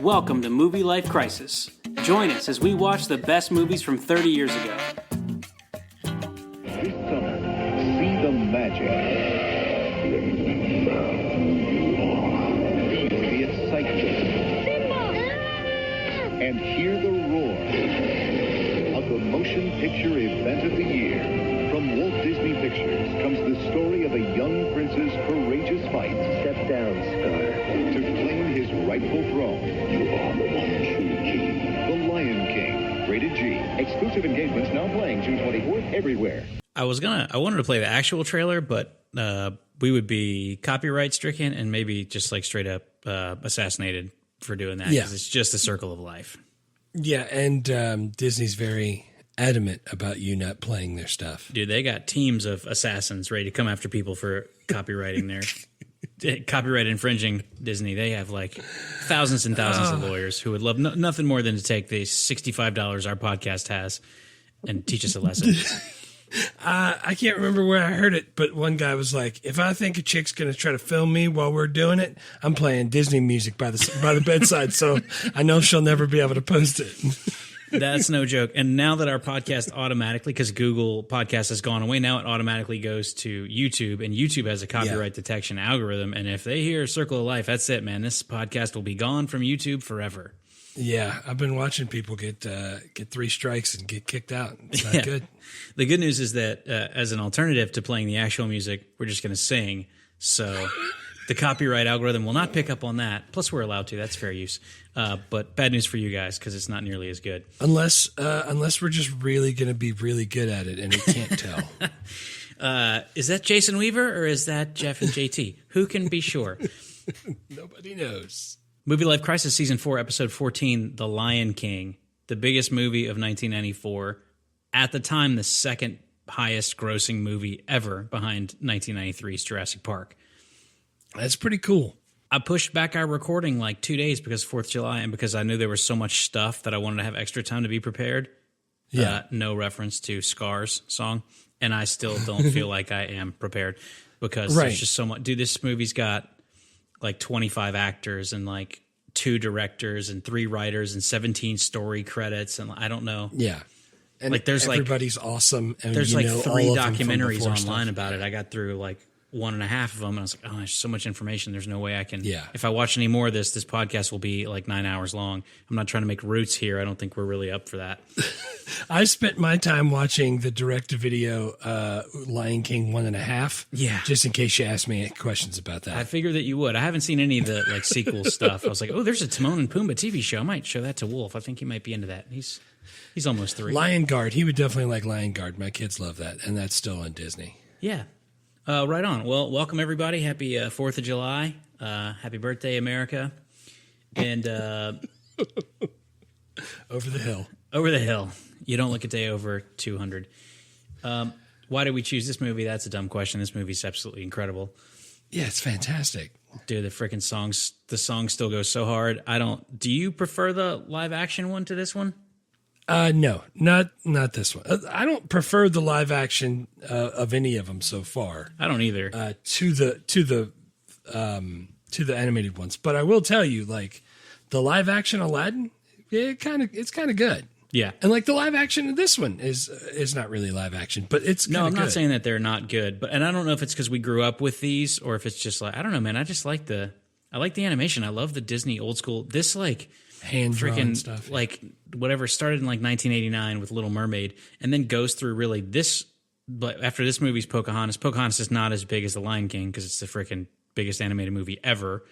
Welcome to Movie Life Crisis. Join us as we watch the best movies from 30 years ago. This summer, see the magic. Feel the excitement. And hear the roar of the motion picture event of the year. From Walt Disney Pictures comes the story of a young prince's courageous fight. Step down, Scar. To claim his rightful throne. You are the one true king. The Lion King. Rated G. Exclusive engagements now playing June 24th everywhere. I wanted to play the actual trailer, but we would be copyright stricken and maybe just like straight up assassinated for doing that. Yeah. Because it's just a circle of life. Yeah, and Disney's very adamant about you not playing their stuff. Dude, they got teams of assassins ready to come after people for copywriting their copyright infringing Disney. They have like thousands and thousands of lawyers who would love nothing more than to take the $65 our podcast has and teach us a lesson. I can't remember where I heard it, but one guy was like, if I think a chick's going to try to film me while we're doing it, I'm playing Disney music by the bedside, so I know she'll never be able to post it. That's no joke. And now that our podcast automatically, because Google Podcast has gone away, now it automatically goes to YouTube, and YouTube has a copyright detection algorithm. And if they hear Circle of Life, that's it, man. This podcast will be gone from YouTube forever. Yeah, I've been watching people get 3 strikes and get kicked out. It's not good. The good news is that as an alternative to playing the actual music, we're just going to sing. So the copyright algorithm will not pick up on that. Plus, we're allowed to. That's fair use. But bad news for you guys because it's not nearly as good. Unless we're just really going to be really good at it and we can't tell. Is that Jason Weaver or is that Jeff and JT? Who can be sure? Nobody knows. Movie Life Crisis Season 4, Episode 14, The Lion King, the biggest movie of 1994. At the time, the second highest grossing movie ever behind 1993's Jurassic Park. That's pretty cool. I pushed back our recording like 2 days because of 4th of July and because I knew there was so much stuff that I wanted to have extra time to be prepared. Yeah. No reference to Scar's song. And I still don't feel like I am prepared because there's just so much. Dude, this movie's got like 25 actors and like 2 directors and 3 writers and 17 story credits. And I don't know. Yeah. And like there's everybody's awesome. And there's like 3 documentaries online stuff. about it. I got through like 1.5 of them, and I was like, oh, there's so much information. There's no way I can. Yeah. If I watch any more of this podcast will be like 9 hours long. I'm not trying to make roots here. I don't think we're really up for that. I spent my time watching the direct-to-video Lion King 1.5. Yeah. Just in case you ask me questions about that. I figured that you would. I haven't seen any of the like sequel stuff. I was like, oh, there's a Timon and Pumbaa TV show. I might show that to Wolf. I think he might be into that. He's almost 3. Lion Guard. He would definitely like Lion Guard. My kids love that, and that's still on Disney. Yeah. Right on. Well, welcome everybody. Happy 4th of July. Happy birthday, America. And Over the hill. over the hill. You don't look a day over 200. Why did we choose this movie? That's a dumb question. This movie's absolutely incredible. Yeah, it's fantastic. Dude, the freaking songs, the song still goes so hard. Do you prefer the live action one to this one? No, not this one. I don't prefer the live action of any of them so far. I don't either. To the animated ones, but I will tell you, like the live action Aladdin, it's kind of good. Yeah, and like the live action of this one is not really live action, but it's no. I'm not good. saying that they're not good, and I don't know if it's because we grew up with these or if it's just like I don't know, man. I just like the animation. I love the Disney old school. This like hand-drawn stuff, like whatever started in like 1989 with Little Mermaid, and then goes through really this. But after this movie's Pocahontas, Pocahontas is not as big as The Lion King because it's the freaking biggest animated movie ever,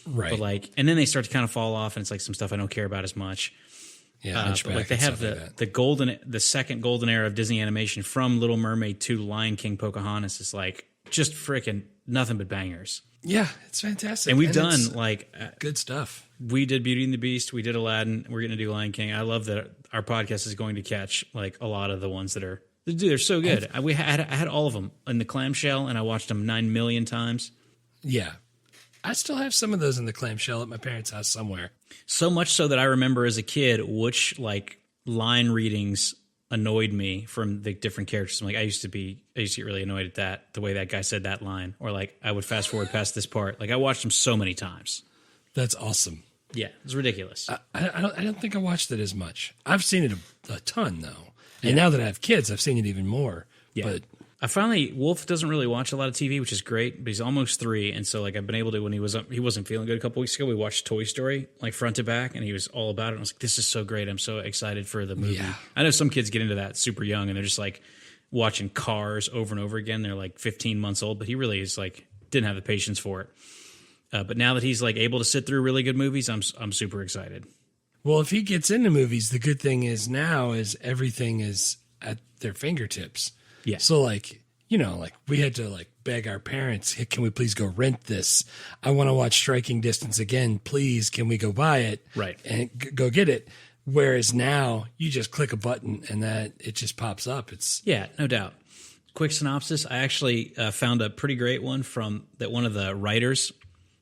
right? But like, and then they start to kind of fall off, and it's like some stuff I don't care about as much. Yeah, but like they have the second golden era of Disney animation from Little Mermaid to Lion King, Pocahontas is like just freaking nothing but bangers. Yeah, it's fantastic, and we've done like good stuff. We did Beauty and the Beast. We did Aladdin. We're going to do Lion King. I love that our podcast is going to catch like a lot of the ones that are. Dude, they're so good. I had all of them in the clamshell, and I watched them 9 million times. Yeah, I still have some of those in the clamshell at my parents' house somewhere. So much so that I remember as a kid which like line readings annoyed me from the different characters. I'm like, I used to get really annoyed at that, the way that guy said that line, or like I would fast forward past this part. Like I watched them so many times. That's awesome. Yeah, it's ridiculous. I don't think I watched it as much. I've seen it a ton though, and now that I have kids, I've seen it even more. Yeah. But Wolf doesn't really watch a lot of TV, which is great, but he's almost 3. And so like I've been able to, when he wasn't feeling good a couple weeks ago, we watched Toy Story, like front to back, and he was all about it. And I was like, this is so great. I'm so excited for the movie. Yeah. I know some kids get into that super young and they're just like watching Cars over and over again. They're like 15 months old, but he really is like, didn't have the patience for it. But now that he's like able to sit through really good movies, I'm super excited. well, if he gets into movies, the good thing is now is everything is at their fingertips. Yeah. So like, like we had to like beg our parents, hey, can we please go rent this? I want to watch Striking Distance again. Please, can we go buy it? Right. And go get it. Whereas now you just click a button and that it just pops up. Yeah, no doubt. Quick synopsis. I actually found a pretty great one from that one of the writers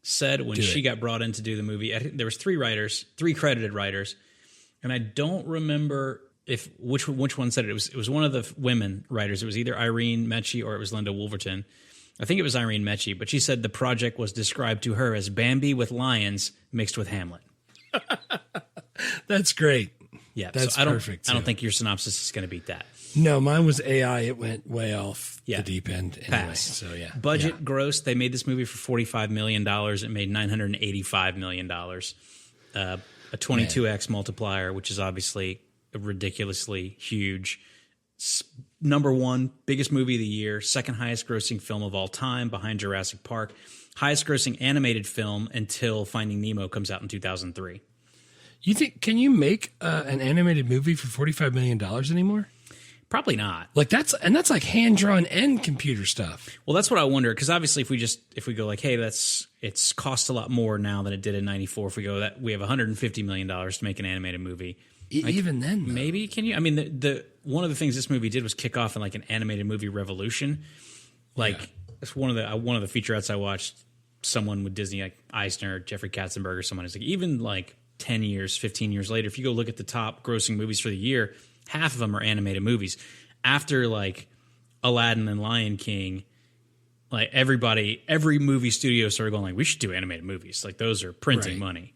said when she got brought in to do the movie. There was 3 credited writers, and I don't remember which one said it. It was one of the women writers. It was either Irene Mechie or it was Linda Wolverton. I think it was Irene Mechie, but she said the project was described to her as Bambi with lions mixed with Hamlet. That's great. Yeah, that's so perfect. I don't think your synopsis is going to beat that. No, mine was AI. It went way off Yeah. the deep end anyway. Pass. So yeah. Budget gross. They made this movie for $45 million. It made $985 million. A 22x multiplier, which is obviously ridiculously huge. Number 1, biggest movie of the year, second highest grossing film of all time behind Jurassic Park, highest grossing animated film until Finding Nemo comes out in 2003. You think, can you make an animated movie for $45 million anymore? Probably not. Like that's like hand drawn and computer stuff. Well, that's what I wonder, because obviously if we go like, hey, it's cost a lot more now than it did in '94. If we go that we have $150 million to make an animated movie. Like, even then, though. maybe can you? I mean, the one of the things this movie did was kick off in like an animated movie revolution. Like it's one of the featurettes I watched. Someone with Disney, like Eisner, Jeffrey Katzenberg, or someone is like, even like 10 years, 15 years later, if you go look at the top grossing movies for the year, half of them are animated movies. After like Aladdin and Lion King, like every movie studio started going like, we should do animated movies. Like those are printing money.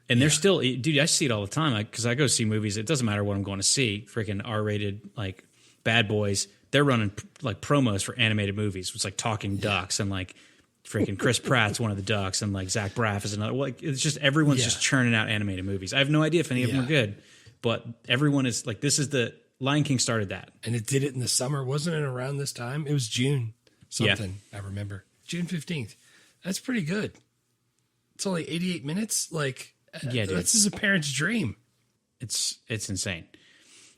And they're still, dude, I see it all the time. Because I go see movies. It doesn't matter what I'm going to see. Freaking R-rated, like Bad Boys. They're running like promos for animated movies. It's like Talking Ducks and like freaking Chris Pratt's one of the ducks and like Zach Braff is another. Like it's just everyone's just churning out animated movies. I have no idea if any of them are good, but everyone is like, this is the Lion King started that. And it did it in the summer. Wasn't it around this time? It was June something. I remember June 15th. That's pretty good. It's only 88 minutes. Like, yeah, dude. This is a parent's dream. It's insane.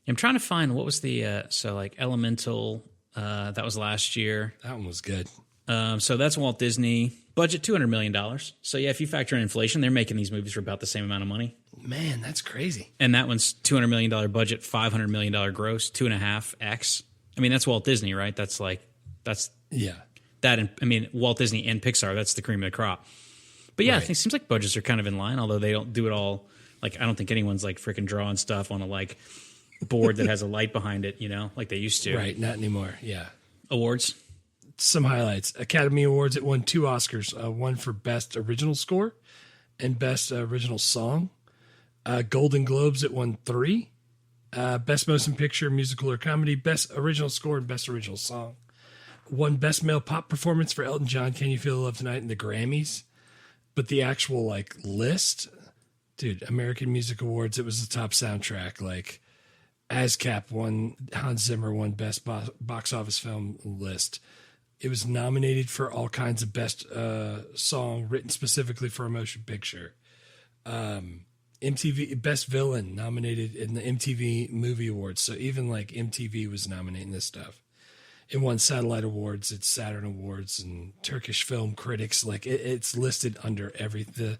I'm trying to find what was the so like Elemental. That was last year. That one was good. So that's Walt Disney. Budget $200 million. So yeah, if you factor in inflation, they're making these movies for about the same amount of money. Man, that's crazy. And that one's $200 million budget, $500 million gross, 2.5x. I mean, that's Walt Disney, right? That's Yeah. that. And I mean, Walt Disney and Pixar. That's the cream of the crop. But yeah, Right. it seems like budgets are kind of in line, although they don't do it all. Like I don't think anyone's like freaking drawing stuff on a like board that has a light behind it, like they used to. Right. Not anymore. Yeah. Awards. Some highlights. Academy Awards, it won 2 Oscars, one for Best Original Score and Best Original Song. Golden Globes, it won 3. Best Motion Picture, Musical or Comedy, Best Original Score, and Best Original Song. Won Best Male Pop Performance for Elton John, Can You Feel the Love Tonight, in the Grammys. But the actual, like, list, dude, American Music Awards, it was the top soundtrack. Like, ASCAP won, Hans Zimmer won Best Box Office Film list. It was nominated for all kinds of best song written specifically for a motion picture. MTV Best Villain nominated in the MTV Movie Awards. So even like MTV was nominating this stuff. It won Satellite Awards, it's Saturn Awards, and Turkish Film Critics. Like it's listed under the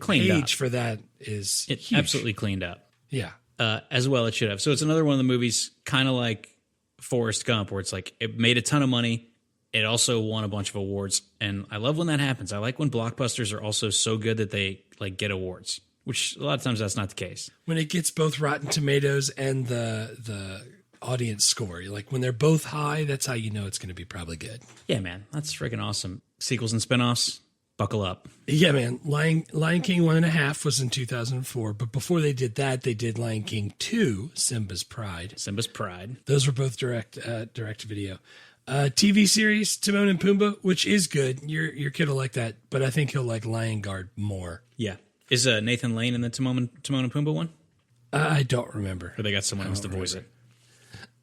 cleaned page up. For that is It huge. absolutely cleaned up. Yeah. As well it should have. So it's another one of the movies kind of like Forrest Gump, where it's like it made a ton of money. It also won a bunch of awards, and I love when that happens. I like when blockbusters are also so good that they like get awards, which a lot of times that's not the case. When it gets both Rotten Tomatoes and the audience score, like when they're both high, that's how you know it's going to be probably good. Yeah, man, that's freaking awesome. Sequels and spinoffs. Buckle up. Yeah, man. Lion King 1.5 was in 2004, but before they did that, they did Lion King 2, Simba's Pride. Simba's Pride. Those were both direct to video. TV series Timon and Pumbaa, which is good. Your kid will like that, but I think he'll like Lion Guard more. Yeah. Is Nathan Lane in the Timon and Pumbaa one? I don't remember. Or they got someone else to voice it?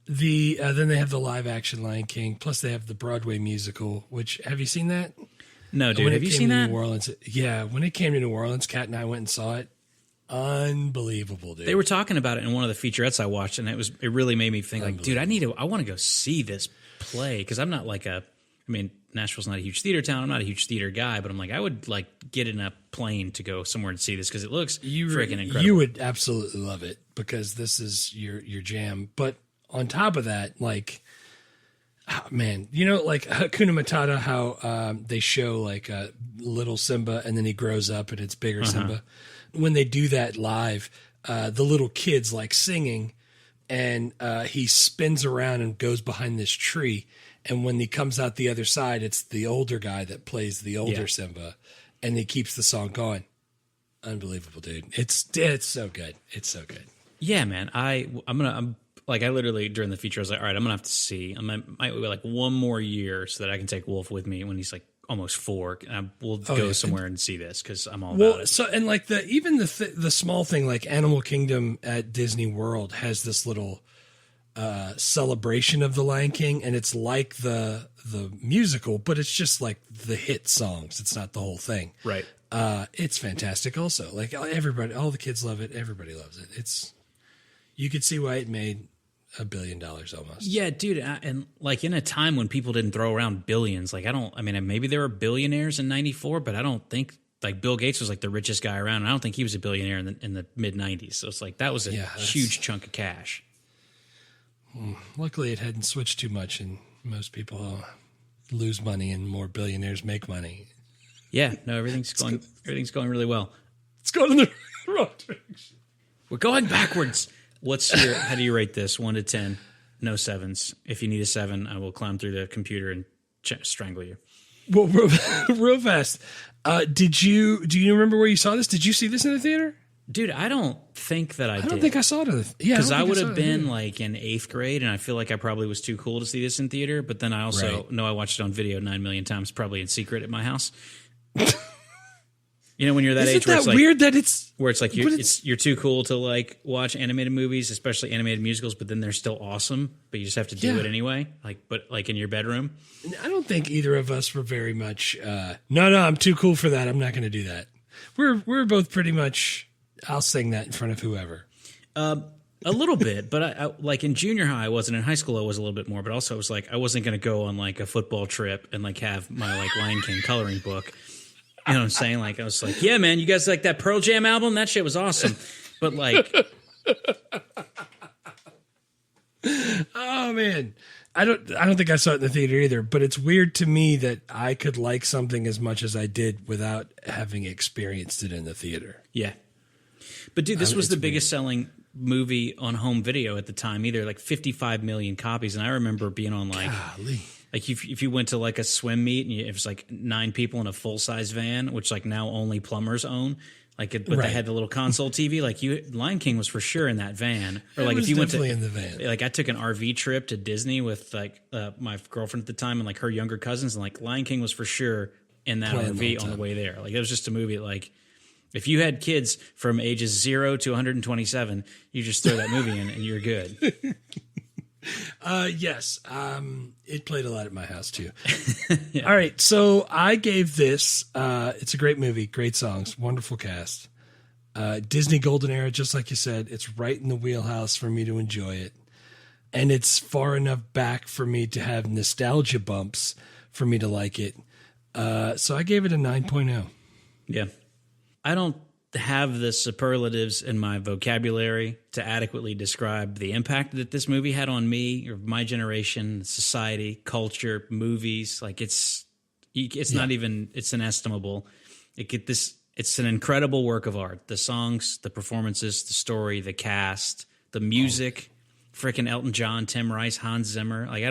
Then they have the live action Lion King. Plus they have the Broadway musical. Which have you seen that? No, dude. Have you seen that? New Orleans, yeah, when it came to New Orleans, Kat and I went and saw it. Unbelievable, dude. They were talking about it in one of the featurettes I watched, and it really made me think like, dude, I want to go see this play because I'm not like Nashville's not a huge theater town. I'm not a huge theater guy, but I'm like, I would like get in a plane to go somewhere and see this because it looks freaking incredible. You would absolutely love it because this is your jam. But on top of that, like, oh, man, like Hakuna Matata, how they show like little Simba and then he grows up and it's bigger Simba. When they do that live, the little kid's like singing and he spins around and goes behind this tree. And when he comes out the other side, it's the older guy that plays the older Simba, and he keeps the song going. Unbelievable, dude! It's so good. It's so good. Yeah, man. I'm like I literally during the feature I was like, all right, I'm gonna have to see. I might wait like one more year so that I can take Wolf with me when he's like almost 4. And we'll go somewhere and see this because I'm all about it. So and like the small thing like Animal Kingdom at Disney World has this little celebration of the Lion King, and it's like the musical, but it's just like the hit songs. It's not the whole thing, right? It's fantastic. Also, like everybody, all the kids love it. Everybody loves it. You could see why it made $1 billion almost. Yeah, dude, and like in a time when people didn't throw around billions, like maybe there were billionaires in '94, but I don't think like Bill Gates was like the richest guy around. And I don't think he was a billionaire in the mid '90s. So it's like that was a huge chunk of cash. Luckily, it hadn't switched too much, and most people lose money, and more billionaires make money. Yeah, no, everything's going really well. It's going in the wrong direction. We're going backwards. How do you rate this? 1 to 10? No 7s. If you need a 7, I will climb through the computer and strangle you. Well, real fast. Do you remember where you saw this? Did you see this in the theater? Dude, I don't think that I did. I don't think I saw it. Because I would have been like in 8th grade, and I feel like I probably was too cool to see this in theater. But then I also know I watched it on video 9 million times, probably in secret at my house. When you're that age, where it's like weird that you're too cool to like watch animated movies, especially animated musicals. But then they're still awesome, but you just have to do it anyway. But in your bedroom. I don't think either of us were very much. No, I'm too cool for that. I'm not going to do that. We're both pretty much. I'll sing that in front of whoever. A little bit, but I like in junior high, I wasn't. In high school, I was a little bit more. But also, I was like, I wasn't going to go on like a football trip and like have my like Lion King coloring book. You know what I'm saying? Like I was like, yeah, man, you guys like that Pearl Jam album? That shit was awesome. But like, oh man, I don't think I saw it in the theater either. But it's weird to me that I could like something as much as I did without having experienced it in the theater. Yeah. But dude, this was the biggest selling movie on home video at the time, either like 55 million copies. And I remember being on like, if you went to like a swim meet and it was like 9 people in a full size van, which like now only plumbers own, but they had the little console TV. Like Lion King was for sure in that van. Or like if you went to in the van, like I took an RV trip to Disney with like my girlfriend at the time and like her younger cousins, and like Lion King was for sure in that RV on the way there. Like it was just a movie like. If you had kids from ages 0 to 127, you just throw that movie in and you're good. Yes. It played a lot at my house too. Yeah. All right. So I gave this, it's a great movie, great songs, wonderful cast. Disney Golden Era, just like you said, it's right in the wheelhouse for me to enjoy it. And it's far enough back for me to have nostalgia bumps for me to like it. So I gave it a 9.0. Yeah. I don't have the superlatives in my vocabulary to adequately describe the impact that this movie had on me or my generation, society, culture, movies. Like it's not even, it's inestimable. It's an incredible work of art. The songs, the performances, the story, the cast, the music, freaking Elton John, Tim Rice, Hans Zimmer. Like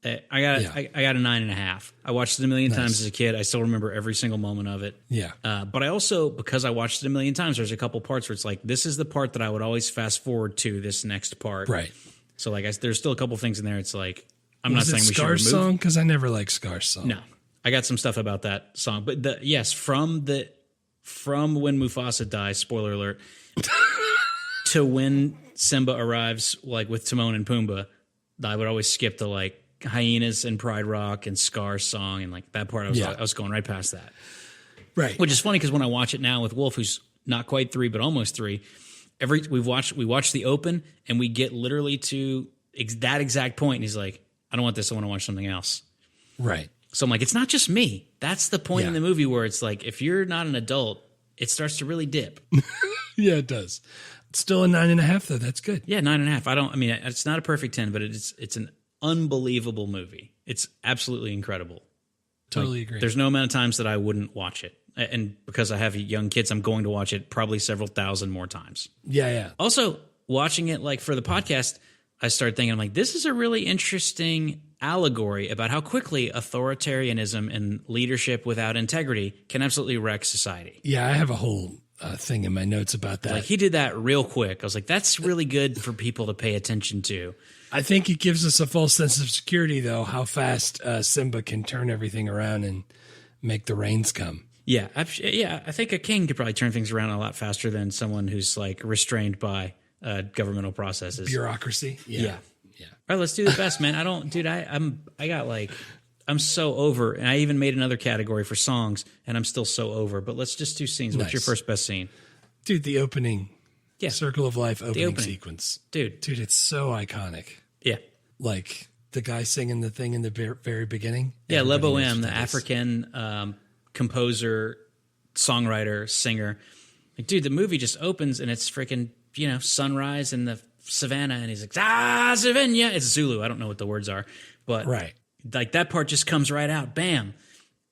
I got a 9.5. I watched it a million times as a kid. I still remember every single moment of it. Yeah. But I also, because I watched it a million times, there's a couple parts where it's like, this is the part that I would always fast forward to this next part. Right. So like, there's still a couple things in there. It's like, I'm not saying we should Scar's remove. song? Because I never liked Scar's song. No, I got some stuff about that song, but from when Mufasa dies, spoiler alert, to when Simba arrives, like with Timon and Pumbaa, I would always skip the like Hyenas and Pride Rock and Scar's song and like that part. I was going right past that. Right. Which is funny because when I watch it now with Wolf, who's not quite 3 but almost 3, we watch the open and we get literally to that exact point, and he's like, I don't want this. I want to watch something else. Right. So I'm like, it's not just me. That's the point in the movie where it's like, if you're not an adult, it starts to really dip. Yeah, it does. It's still a 9.5 though. That's good. Yeah, 9.5. It's not a perfect 10, but it's an unbelievable movie. It's absolutely incredible. Totally agree. There's no amount of times that I wouldn't watch it. And because I have young kids, I'm going to watch it probably several thousand more times. Yeah. Also, watching it like for the podcast, I started thinking, I'm like, this is a really interesting allegory about how quickly authoritarianism and leadership without integrity can absolutely wreck society. Yeah, I have a whole thing in my notes about that. Like he did that real quick. I was like, that's really good for people to pay attention to. I think it gives us a false sense of security, though, how fast Simba can turn everything around and make the rains come. Yeah, I think a king could probably turn things around a lot faster than someone who's like restrained by governmental processes. Bureaucracy. Yeah. All right, let's do the best, man. I'm so over, and I even made another category for songs, and I'm still so over. But let's just do scenes. What's your first best scene? Dude, the opening. Yeah. Circle of Life opening sequence. Dude, it's so iconic. Yeah. Like the guy singing the thing in the very beginning. Yeah, Lebo M, the African composer, songwriter, singer. Like, dude, the movie just opens and it's freaking, sunrise in the savannah, and he's like, Savannah. It's Zulu. I don't know what the words are, but like that part just comes right out, bam.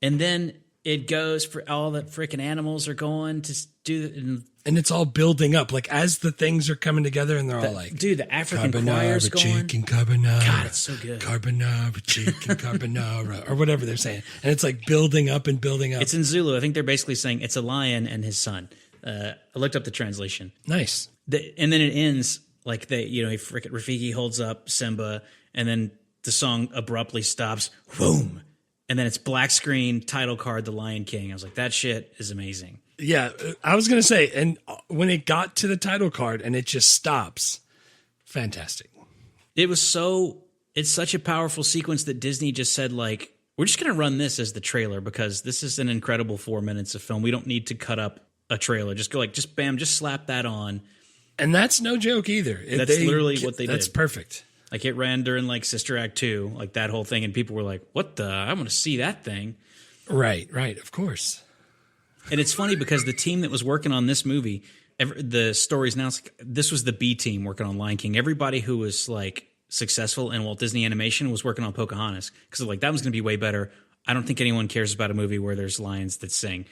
And then it goes for all the freaking animals are going to do, and it's all building up. Like as the things are coming together, and they're all like, dude, the African choir's going. Chicken carbonara. God, it's so good. Carbonara, chicken carbonara, or whatever they're saying. And it's like building up and building up. It's in Zulu. I think they're basically saying it's a lion and his son. I looked up the translation. Nice. And then it ends like Rafiki holds up Simba, and then the song abruptly stops. Boom. And then it's black screen, title card, The Lion King. I was like, that shit is amazing. Yeah, I was going to say, and when it got to the title card and it just stops, fantastic. It's such a powerful sequence that Disney just said, like, we're just going to run this as the trailer because this is an incredible 4 minutes of film. We don't need to cut up a trailer. Just go just bam, just slap that on. And that's no joke either. That's literally what they did. That's perfect. Like it ran during like Sister Act 2, like that whole thing. And people were like, what the? I want to see that thing. Right. Of course. And it's funny because the team that was working on this movie, the stories now, this was the B team working on Lion King. Everybody who was like successful in Walt Disney Animation was working on Pocahontas because like that was going to be way better. I don't think anyone cares about a movie where there's lions that sing.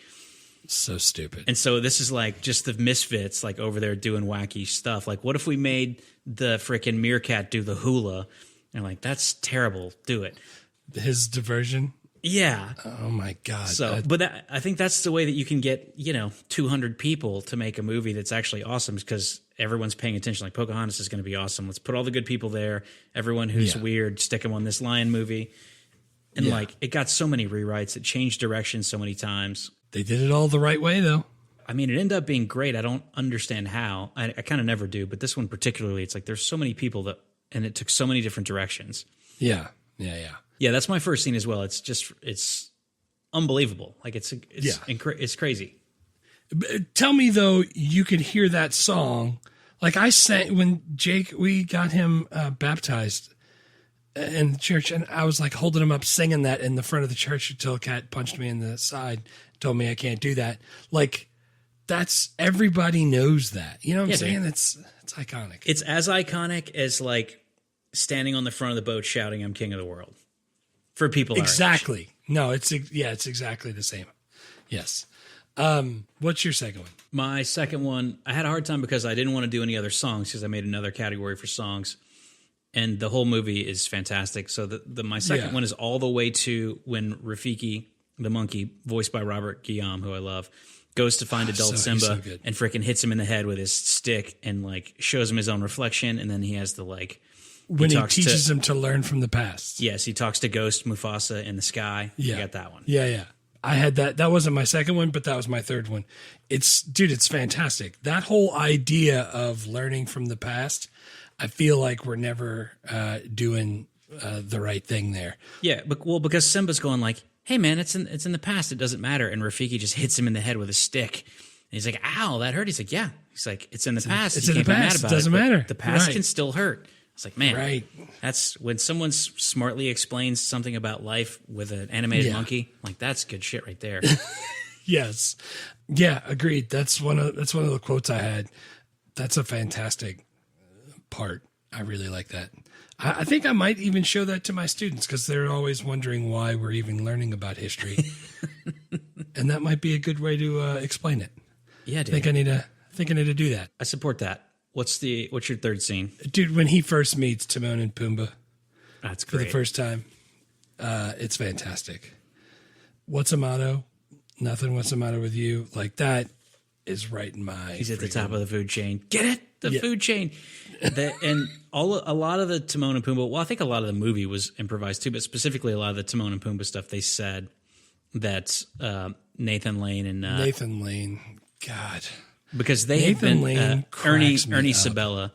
So stupid. And so this is like just the misfits like over there doing wacky stuff. Like what if we made the freaking meerkat do the hula? And like, that's terrible. Do it. His diversion. Yeah. Oh my God. So, I think that's the way that you can get, 200 people to make a movie that's actually awesome because everyone's paying attention. Like Pocahontas is going to be awesome. Let's put all the good people there. Everyone who's weird, stick them on this lion movie. And like, it got so many rewrites. It changed direction so many times. They did it all the right way though. I mean, it ended up being great. I don't understand how. I kind of never do. But this one particularly, it's like there's so many people and it took so many different directions. Yeah. Yeah, that's my first scene as well. It's unbelievable. Like it's crazy. Tell me though, you could hear that song. Like I sang when we got him baptized in the church, and I was like holding him up, singing that in the front of the church until a cat punched me in the side, told me I can't do that. Like that's everybody knows that. You know what I'm saying? It's iconic. It's as iconic as like standing on the front of the boat shouting, "I'm king of the world." For people exactly. No, it's exactly the same. Yes. What's your second one? My second one, I had a hard time because I didn't want to do any other songs because I made another category for songs. and the whole movie is fantastic. So my second one is all the way to when Rafiki, the monkey, voiced by Robert Guillaume, who I love, goes to find adult Simba and freaking hits him in the head with his stick and like shows him his own reflection, and then he has the like when he teaches him to learn from the past. Yes, he talks to Ghost Mufasa in the sky. Yeah, I got that one. Yeah. I had that. That wasn't my second one, but that was my third one. It's fantastic. That whole idea of learning from the past, I feel like we're never doing the right thing there. Yeah, because Simba's going like, "Hey man, it's in the past. It doesn't matter." And Rafiki just hits him in the head with a stick. And he's like, "Ow, that hurt." He's like, "Yeah." He's like, "It's in the past. It's in the past. It doesn't matter. The past can still hurt." It's like, man, that's when someone smartly explains something about life with an animated monkey. Like, that's good shit right there. Yes. Yeah, agreed. That's one of the quotes I had. That's a fantastic part. I really like that. I think I might even show that to my students because they're always wondering why we're even learning about history. And that might be a good way to explain it. Yeah, dude. I think I need to do that. I support that. What's your third scene? Dude, when he first meets Timon and Pumbaa. That's great. For the first time. It's fantastic. What's a motto? Nothing. What's the matter with you? Like, that is right in my... He's at the top of the food chain. Get it? The food chain. And a lot of the Timon and Pumbaa... Well, I think a lot of the movie was improvised too, but specifically a lot of the Timon and Pumbaa stuff, they said that Nathan Lane and... Nathan Lane. God... Because they Nathan had been Ernie Sabella.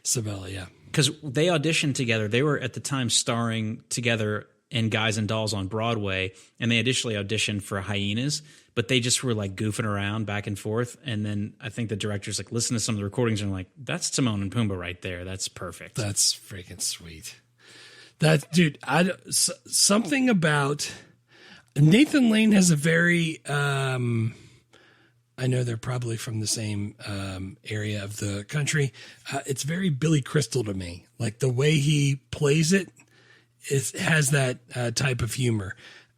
Sabella, yeah. Because they auditioned together. They were at the time starring together in Guys and Dolls on Broadway, and they initially auditioned for Hyenas, but they just were like goofing around back and forth. And then I think the directors like listened to some of the recordings and were like, "That's Timon and Pumbaa right there. That's perfect. That's freaking sweet." That dude, something about Nathan Lane has a very. I know they're probably from the same area of the country. It's very Billy Crystal to me. Like the way he plays it has that type of humor.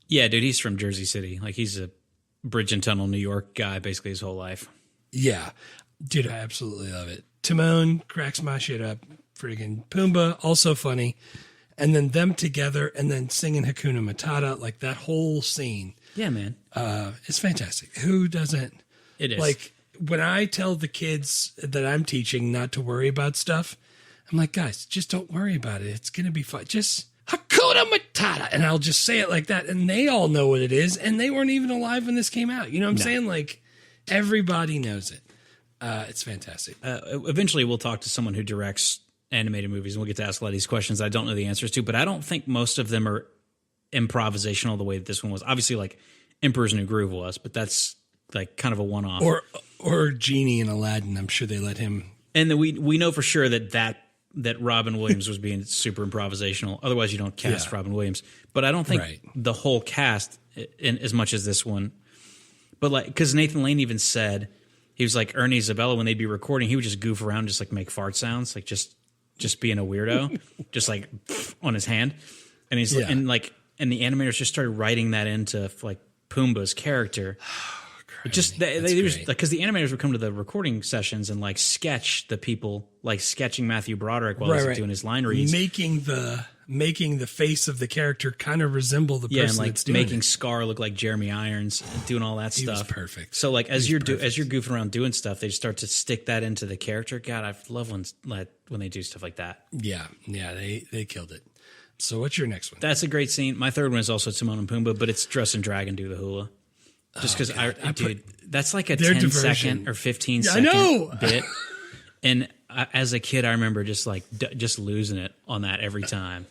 Yeah, dude, he's from Jersey City. Like he's a Bridge and Tunnel, New York guy basically his whole life. Yeah. Dude, I absolutely love it. Timon cracks my shit up. Friggin' Pumbaa, also funny. And then them together and then singing Hakuna Matata, like that whole scene. Yeah, man. It's fantastic. Who doesn't? It is. Like, when I tell the kids that I'm teaching not to worry about stuff, I'm like, guys, just don't worry about it. It's going to be fine. Just Hakuna Matata. And I'll just say it like that. And they all know what it is. And they weren't even alive when this came out. You know what I'm saying? Like, everybody knows it. It's fantastic. Eventually, we'll talk to someone who directs animated movies, and we'll get to ask a lot of these questions I don't know the answers to. But I don't think most of them are improvisational the way that this one was. Obviously, like, Emperor's New Groove was, but that's like kind of a one-off. Or Genie in Aladdin. I'm sure they let him. And then we know for sure that Robin Williams was being super improvisational. Otherwise, you don't cast Robin Williams. But I don't think the whole cast, in as much as this one. But like, because Nathan Lane even said he was like Ernie Isabella when they'd be recording, he would just goof around, just like make fart sounds, like just being a weirdo, just like on his hand. And he's and the animators just started writing that into like Pumbaa's character. Just because the animators would come to the recording sessions and like sketch the people, like sketching Matthew Broderick while he's doing his line reads, making the face of the character kind of resemble the person and like that's doing making it. Scar look like Jeremy Irons, doing all that stuff. Was perfect. So like as you're goofing around doing stuff, they start to stick that into the character. God, I love when they do stuff like that. Yeah, they killed it. So what's your next one? That's a great scene. My third one is also Timon and Pumbaa, but it's Dress and Dragon do the hula. Just because dude, that's like a 10-second or 15-second bit. And as a kid, I remember just like just losing it on that every time.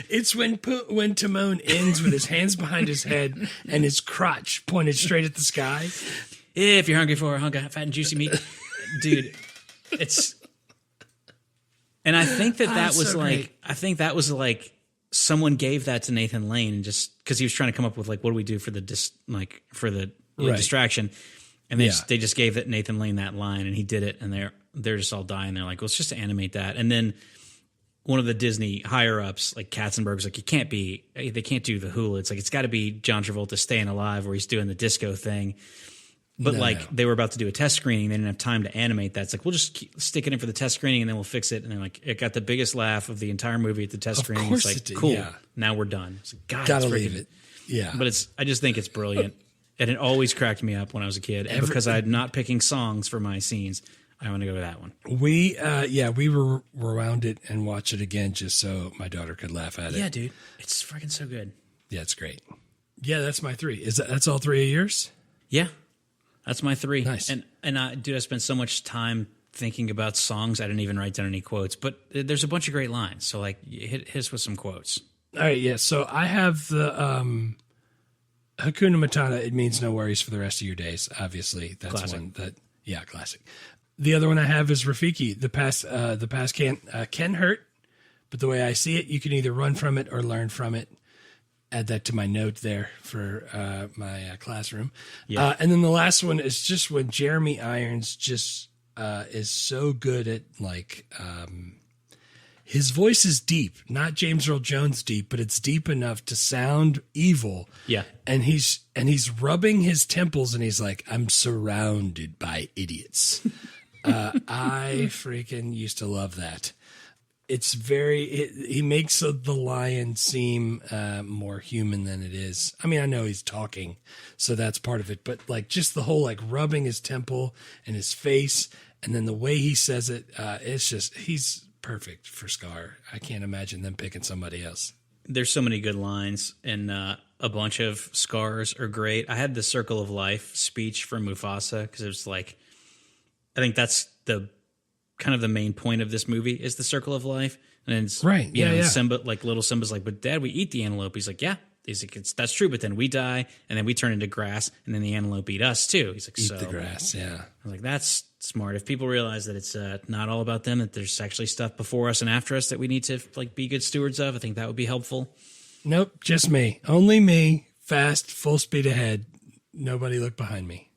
It's when Timon ends with his hands behind his head and his crotch pointed straight at the sky. If you're hungry for a hunk of fat and juicy meat, dude, it's. And I think that was so like great. I think that was like. Someone gave that to Nathan Lane, and just because he was trying to come up with like, what do we do for the distraction, and they just gave it Nathan Lane that line, and he did it, and they're just all dying. They're like, well, let's just animate that. And then one of the Disney higher ups, like Katzenberg's, like, they can't do the hula. It's like it's got to be John Travolta Staying Alive, where he's doing the disco thing. But No. they were about to do a test screening. They didn't have time to animate that. It's like, we'll just stick it in for the test screening and then we'll fix it. And then it got the biggest laugh of the entire movie at the test screening. Course it's it did, cool. yeah. Now we're done. It's like, God, Gotta it's leave freaking- it. Yeah. But I just think it's brilliant. And it always cracked me up when I was a kid. And because I'm not picking songs for my scenes, I want to go with that one. We rewound it and watched it again just so my daughter could laugh at it. Yeah, dude. It's freaking so good. Yeah, it's great. Yeah, that's my 3. That's all 3 of yours? Yeah. That's my 3. Nice. And I spent so much time thinking about songs. I didn't even write down any quotes, but there's a bunch of great lines. So hit us with some quotes. All right, yeah. So I have the Hakuna Matata. It means no worries for the rest of your days. Obviously, that's Classic. one that. Yeah, classic. The other one I have is Rafiki. The past can hurt, but the way I see it, you can either run from it or learn from it. Add that to my note there for my classroom. Yeah. And then the last one is just when Jeremy Irons just is so good at his voice is deep, not James Earl Jones deep, but it's deep enough to sound evil. Yeah. And he's rubbing his temples and he's like, I'm surrounded by idiots. I freaking used to love that. It's he makes the lion seem more human than it is. I mean, I know he's talking, so that's part of it, but just the whole rubbing his temple and his face, and then the way he says it, it's just, he's perfect for Scar. I can't imagine them picking somebody else. There's so many good lines, and a bunch of Scars are great. I had the Circle of Life speech from Mufasa because it was I think that's the kind of the main point of this movie is the Circle of Life. And it's right. Yeah. Simba, little Simba's but Dad, we eat the antelope. He's like, yeah. He's like, that's true, but then we die and then we turn into grass and then the antelope eat us too. He's like, eat the grass. Yeah. I'm like, that's smart. If people realize that it's not all about them, that there's actually stuff before us and after us that we need to be good stewards of, I think that would be helpful. Nope. Just me. Only me. Fast, full speed ahead. Nobody look behind me.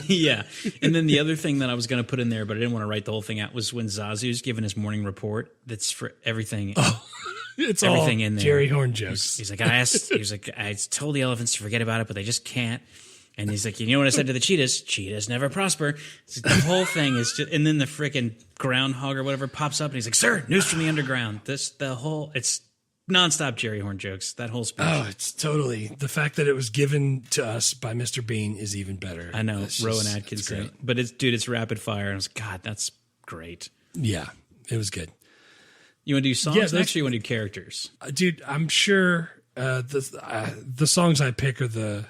Yeah. And then the other thing that I was going to put in there, but I didn't want to write the whole thing out, was when Zazu's given his morning report. That's for everything. Oh, it's everything all in there. Jerry Horn jokes. He's like, I told the elephants to forget about it, but they just can't. And he's like, you know what I said to the cheetahs? Cheetahs never prosper. The whole thing is just, and then the freaking groundhog or whatever pops up and he's like, sir, news from the underground. It's nonstop Jerry Horn jokes, that whole speech. Oh, it's totally. The fact that it was given to us by Mr. Bean is even better. I know, Rowan Atkinson. But it's rapid fire. And I was like, God, that's great. Yeah, it was good. You want to do songs next or you want to do characters? Dude, I'm sure the songs I pick are the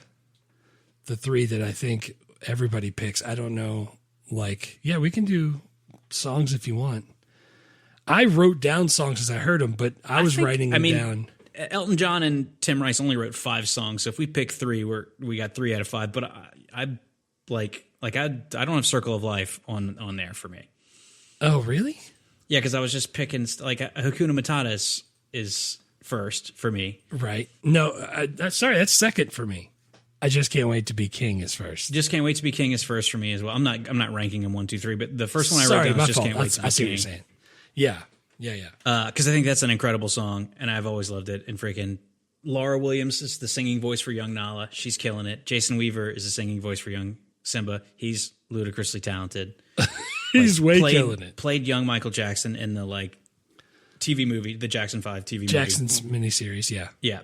3 that I think everybody picks. I don't know. We can do songs if you want. I wrote down songs as I heard them, but I was writing them down. Elton John and Tim Rice only wrote 5 songs, so if we pick 3, we got 3 out of 5. But I don't have Circle of Life on there for me. Oh, really? Yeah, because I was just picking Hakuna Matata is first for me. Right? No, sorry, that's second for me. I just can't wait to be king is first. Just can't wait to be king is first for me as well. I'm not ranking them 1, 2, 3, but the first one I wrote down was just can't wait to be king. I see what you're saying. Yeah. Because I think that's an incredible song, and I've always loved it. And freaking Laura Williams is the singing voice for young Nala. She's killing it. Jason Weaver is the singing voice for young Simba. He's ludicrously talented. He's killing it. Played young Michael Jackson in the TV movie, the Jackson 5 TV movie. Jackson's miniseries, yeah. Yeah.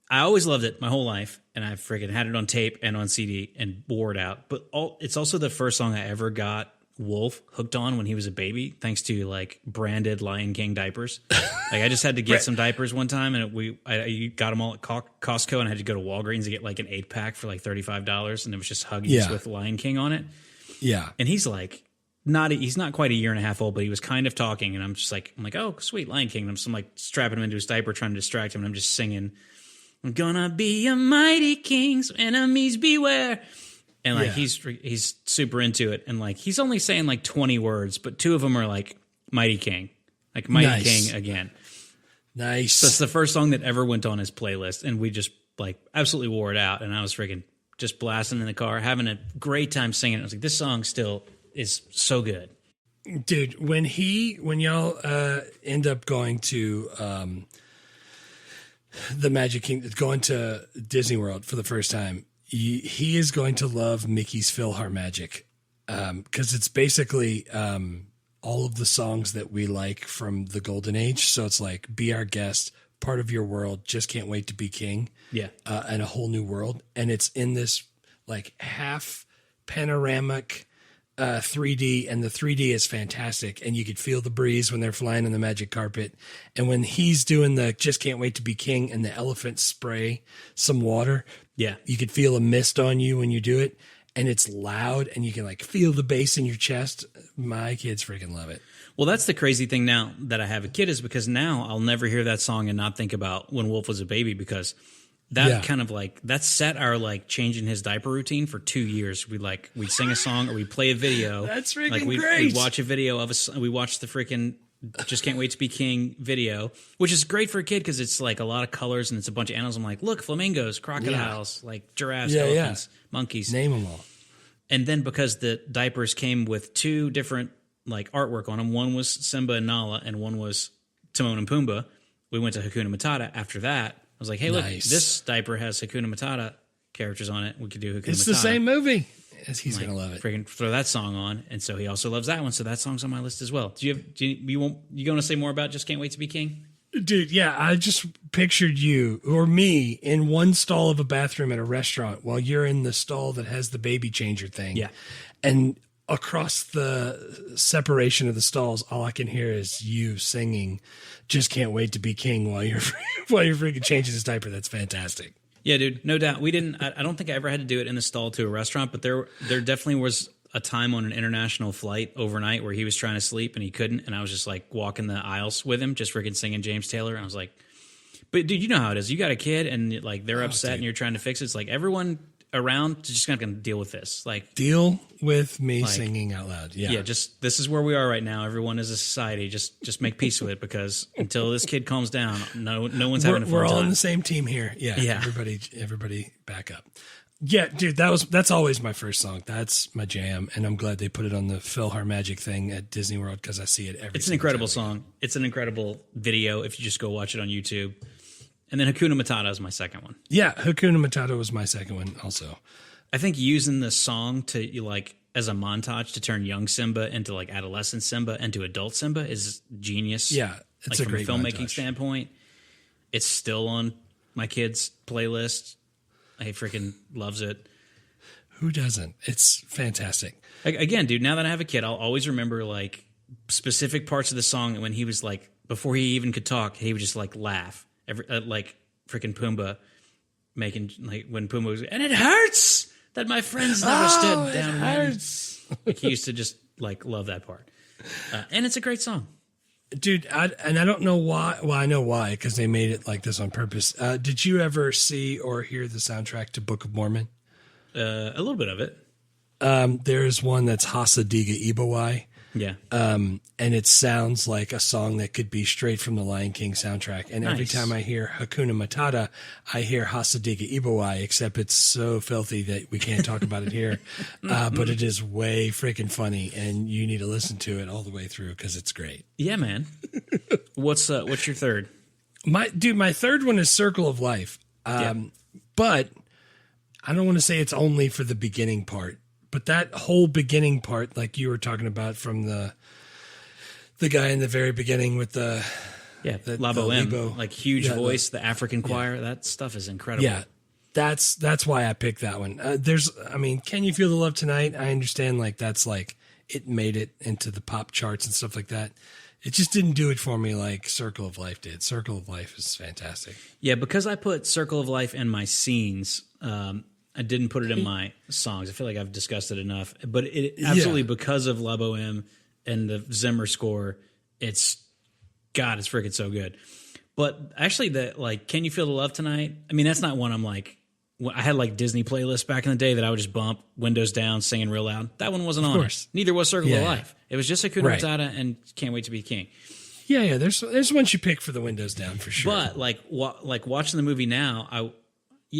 I always loved it my whole life, and I freaking had it on tape and on CD and wore it out. But it's also the first song I ever got Wolf hooked on when he was a baby, thanks to branded Lion King diapers. I just had to get some diapers one time, and I got them all at Costco, and I had to go to Walgreens to get an 8-pack for $35, and it was just Huggies with Lion King on it. Yeah, and he's he's not quite a year and a half old, but he was kind of talking, and I'm like, oh sweet, Lion King. And I'm strapping him into his diaper, trying to distract him, and I'm just singing, I'm gonna be a mighty king, so enemies beware. And he's super into it, and he's only saying 20 words, but 2 of them are Mighty King, Mighty King again. Nice. So it's the first song that ever went on his playlist, and we just absolutely wore it out. And I was freaking just blasting in the car, having a great time singing it. I was like, this song still is so good, dude. When y'all end up going to the Magic Kingdom, going to Disney World for the first time. he is going to love Mickey's PhilharMagic because it's basically all of the songs that we like from the Golden Age. So it's like Be Our Guest, Part of Your World, Just Can't Wait to Be King, and A Whole New World. And it's in this like half panoramic 3D, and the 3D is fantastic. And you could feel the breeze when they're flying on the magic carpet. And when he's doing the Just Can't Wait to Be King and the elephants spray some water, you could feel a mist on you when you do it. And it's loud and you can like feel the bass in your chest. My kids freaking love it. Well, that's the crazy thing now that I have a kid, is because now I'll never hear that song and not think about when Wolf was a baby, because that kind of like, that set our like changing his diaper routine for 2 years. We'd sing a song or we'd play a video. That's freaking like great. We'd watch a video of we watched the freaking Just Can't Wait to Be King video, which is great for a kid because it's like a lot of colors and it's a bunch of animals. I'm like, look, flamingos, crocodiles, like giraffes, elephants, monkeys. Name them all. And then because the diapers came with 2 different like artwork on them, one was Simba and Nala and one was Timon and Pumbaa, we went to Hakuna Matata. After that, I was like, hey, look, this diaper has Hakuna Matata characters on it. We could do Hakuna Matata. It's the same movie. He's going to love it. Freaking throw that song on. And so he also loves that one. So that song's on my list as well. You going to say more about Just Can't Wait to Be King? Dude, yeah, I just pictured you or me in one stall of a bathroom at a restaurant while you're in the stall that has the baby changer thing. Yeah. And across the separation of the stalls, all I can hear is you singing Just Can't Wait to Be King while you're freaking changing his diaper. That's fantastic. Yeah, dude, no doubt. I don't think I ever had to do it in the stall to a restaurant, but there definitely was a time on an international flight overnight where he was trying to sleep and he couldn't, and I was just like walking the aisles with him, just freaking singing James Taylor. And I was like, but dude, you know how it is. You got a kid and like they're upset and you're trying to fix it. It's like everyone around is just not going to deal with this. Like, deal with me singing out loud. Yeah. Just this is where we are right now. Everyone is a society. Just make peace with it, because until this kid calms down, no one's having a fun time. We're all on the same team here. Yeah. Everybody back up. Yeah, dude, that's always my first song. That's my jam, and I'm glad they put it on the PhilharMagic thing at Disney World because I see it every. It's an incredible song. It's an incredible video if you just go watch it on YouTube. And then Hakuna Matata is my second one. Yeah, Hakuna Matata was my second one also. I think using the song to like as a montage to turn young Simba into like adolescent Simba into adult Simba is genius. Yeah, it's like a great from a filmmaking montage. standpoint. It's still on my kids' playlist. He freaking loves it. Who doesn't? It's fantastic. Again, dude, now that I have a kid, I'll always remember like specific parts of the song. When he was like, before he even could talk, he would just like laugh. Like freaking Pumbaa making like when Pumbaa was, and it hurts that my friends never stood down. It hurts. Like, he used to just like love that part. And it's a great song. Dude, I don't know why. Well, I know why, because they made it like this on purpose. Did you ever see or hear the soundtrack to Book of Mormon? A little bit of it. There's one that's Hasadiga Ibawai. Yeah. And it sounds like a song that could be straight from the Lion King soundtrack. And every Nice. time I hear Hakuna Matata, I hear Hasadiga Ibawai, except it's so filthy that we can't talk about it here. But it is way freaking funny, and you need to listen to it all the way through because it's great. Yeah, man. What's your third? My third one is Circle of Life. But I don't want to say it's only for the beginning part, but that whole beginning part, like you were talking about from the guy in the very beginning with the Labo M, Lebo. like huge voice, the African choir, that stuff is incredible. Yeah. That's why I picked that one. Can You Feel the Love Tonight? I understand like that's like it made it into the pop charts and stuff like that. It just didn't do it for me like Circle of Life did. Circle of Life is fantastic. Yeah, because I put Circle of Life in my scenes, I didn't put it in my songs. I feel like I've discussed it enough. But it absolutely because of Labo M and the Zimmer score, it's freaking so good. But actually Can You Feel the Love Tonight? I mean, that's not one I'm like, I had like Disney playlists back in the day that I would just bump, windows down, singing real loud. That one wasn't on it. Neither was Circle of Life. It was just Hakuna Matata and Can't Wait to Be King. Yeah. There's ones you pick for the windows down for sure. But like watching the movie now,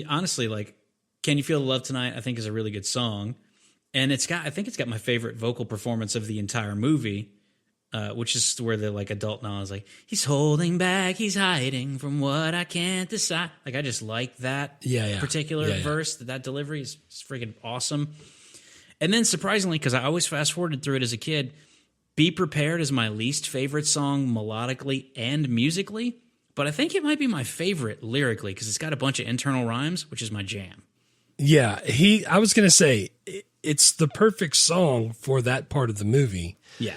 honestly, like Can You Feel the Love Tonight, I think is a really good song. And I think it's got my favorite vocal performance of the entire movie. which is where the like adult knowledge is like, he's holding back, he's hiding from what I can't decide. Like, I just like that particular verse, that delivery is freaking awesome. And then surprisingly, because I always fast forwarded through it as a kid, Be Prepared is my least favorite song melodically and musically, but I think it might be my favorite lyrically because it's got a bunch of internal rhymes, which is my jam. Yeah, I was going to say, it's the perfect song for that part of the movie. Yeah.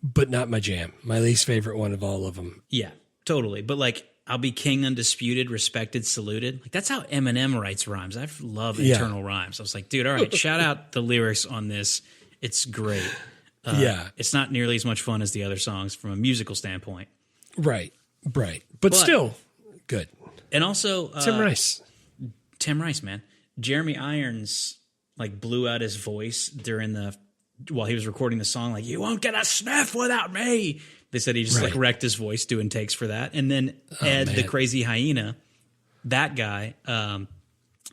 But not my jam. My least favorite one of all of them. Yeah, totally. But like, I'll be king, undisputed, respected, saluted. Like, that's how Eminem writes rhymes. I love internal rhymes. I was like, dude, all right, shout out the lyrics on this. It's great. It's not nearly as much fun as the other songs from a musical standpoint. Right. But still good. And also Tim Rice, man. Jeremy Irons like blew out his voice while he was recording the song, like, you won't get a sniff without me. They said he just like wrecked his voice doing takes for that. And then Ed, the crazy hyena, that guy,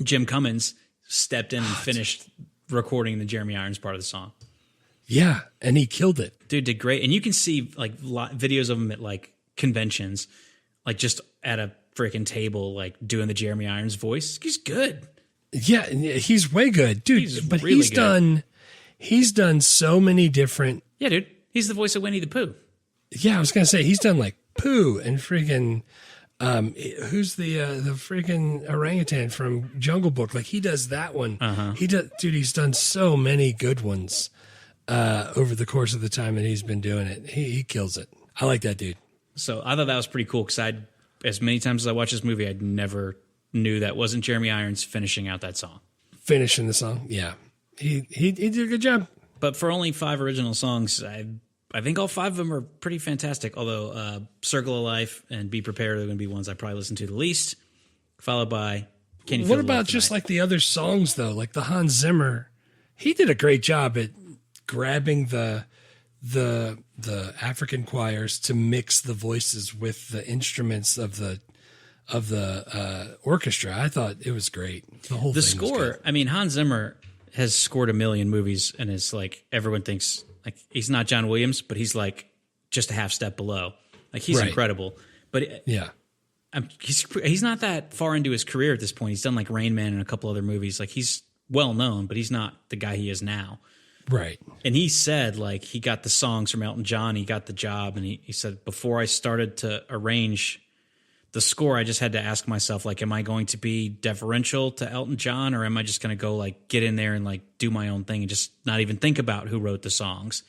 Jim Cummins, stepped in and finished recording the Jeremy Irons part of the song. Yeah, and he killed it. Dude did great. And you can see like videos of him at like conventions, like just at a freaking table, like doing the Jeremy Irons voice. He's good. Yeah, he's way good. Dude, he's done so many different... Yeah, dude. He's the voice of Winnie the Pooh. Yeah, I was going to say, he's done like Pooh and freaking... who's the freaking orangutan from Jungle Book? Like, he does that one. He's done so many good ones over the course of the time that he's been doing it. He kills it. I like that dude. So I thought that was pretty cool because as many times as I watched this movie, I'd never knew that wasn't Jeremy Irons finishing out that song. Finishing the song, yeah. He did a good job. But for only 5 original songs, I think all 5 of them are pretty fantastic. Although Circle of Life and Be Prepared are going to be ones I probably listen to the least, followed by Can You Feel What about just like the other songs, though? Like the Hans Zimmer, he did a great job at grabbing the African choirs to mix the voices with the instruments of the orchestra. I thought it was great. The score. I mean, Hans Zimmer has scored a million movies, and it's like everyone thinks like he's not John Williams, but he's like just a half step below. Like he's incredible, but he's not that far into his career at this point. He's done like Rain Man and a couple other movies. Like he's well known, but he's not the guy he is now. Right. And he said like he got the songs from Elton John. He got the job, and he said before I started to arrange the score, I just had to ask myself, like, am I going to be deferential to Elton John, or am I just going to go like get in there and like do my own thing and just not even think about who wrote the songs?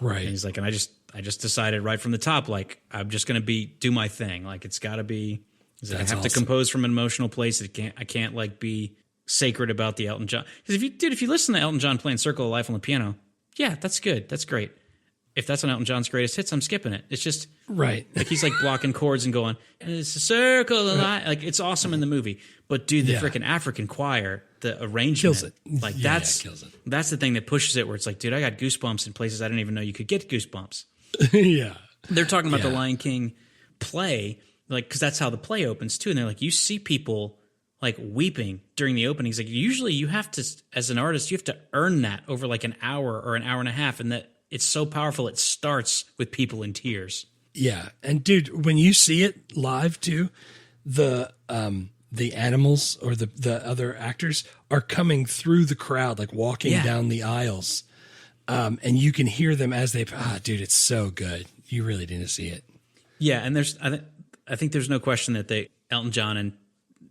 Right. And he's like, and I just decided right from the top, like, I'm just going to do my thing. Like, it's got to be, I have to compose from an emotional place. I can't like be sacred about the Elton John. Because if you listen to Elton John playing Circle of Life on the piano, yeah, that's good. That's great. If that's on Elton John's greatest hits, I'm skipping it. It's just right. Like he's like blocking chords and going, it's a circle of life. Like it's awesome in the movie. But dude, the freaking African choir, the arrangement, kills it. Like kills it. That's the thing that pushes it where it's like, dude, I got goosebumps in places I didn't even know you could get goosebumps. Yeah. They're talking about the Lion King play, like, because that's how the play opens too. And they're like, you see people like weeping during the openings. Like usually you have to, as an artist, you have to earn that over like an hour or an hour and a half. And that it's so powerful. It starts with people in tears. Yeah. And dude, when you see it live too, the animals or the other actors are coming through the crowd, like walking down the aisles. And you can hear them as they, dude, it's so good. You really didn't see it. Yeah. And I think there's no question that Elton John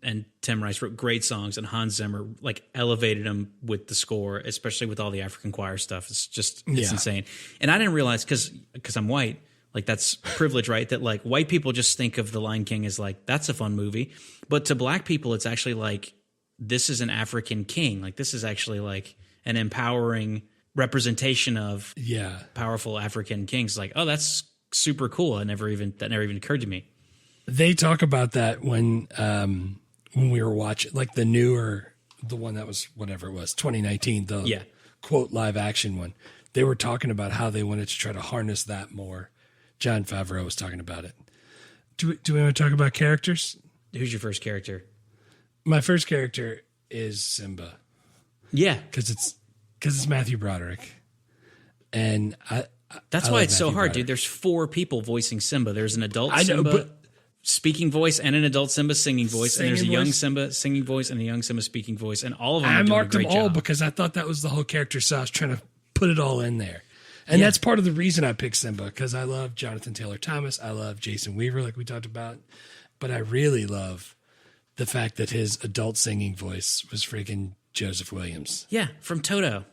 and Tim Rice wrote great songs, and Hans Zimmer like elevated them with the score, especially with all the African choir stuff. It's insane. And I didn't realize because I'm white, like that's privilege, right? That like white people just think of The Lion King as like, that's a fun movie. But to black people, it's actually like, this is an African king. Like this is actually like an empowering representation of powerful African kings. Like, oh, that's super cool. That never even occurred to me. They talk about that when we were watching like the one that was whatever it was, 2019, the quote live action one. They were talking about how they wanted to try to harness that more. Jon Favreau was talking about it. Do we want to talk about characters? Who's your first character? My first character is Simba. Yeah, because it's Matthew Broderick, and That's I why love it's so Matthew hard, Broderick. dude. There's 4 people voicing Simba. There's an adult I know, Simba but speaking voice and an adult Simba singing voice, and there's a Singing young voice. Simba singing voice and a young Simba speaking voice, and all of them I are doing a marked them great all job. because I thought that was the whole character, so I was trying to put it all in there. And that's part of the reason I picked Simba, because I love Jonathan Taylor Thomas. I love Jason Weaver, like we talked about. But I really love the fact that his adult singing voice was freaking Joseph Williams. Yeah, from Toto.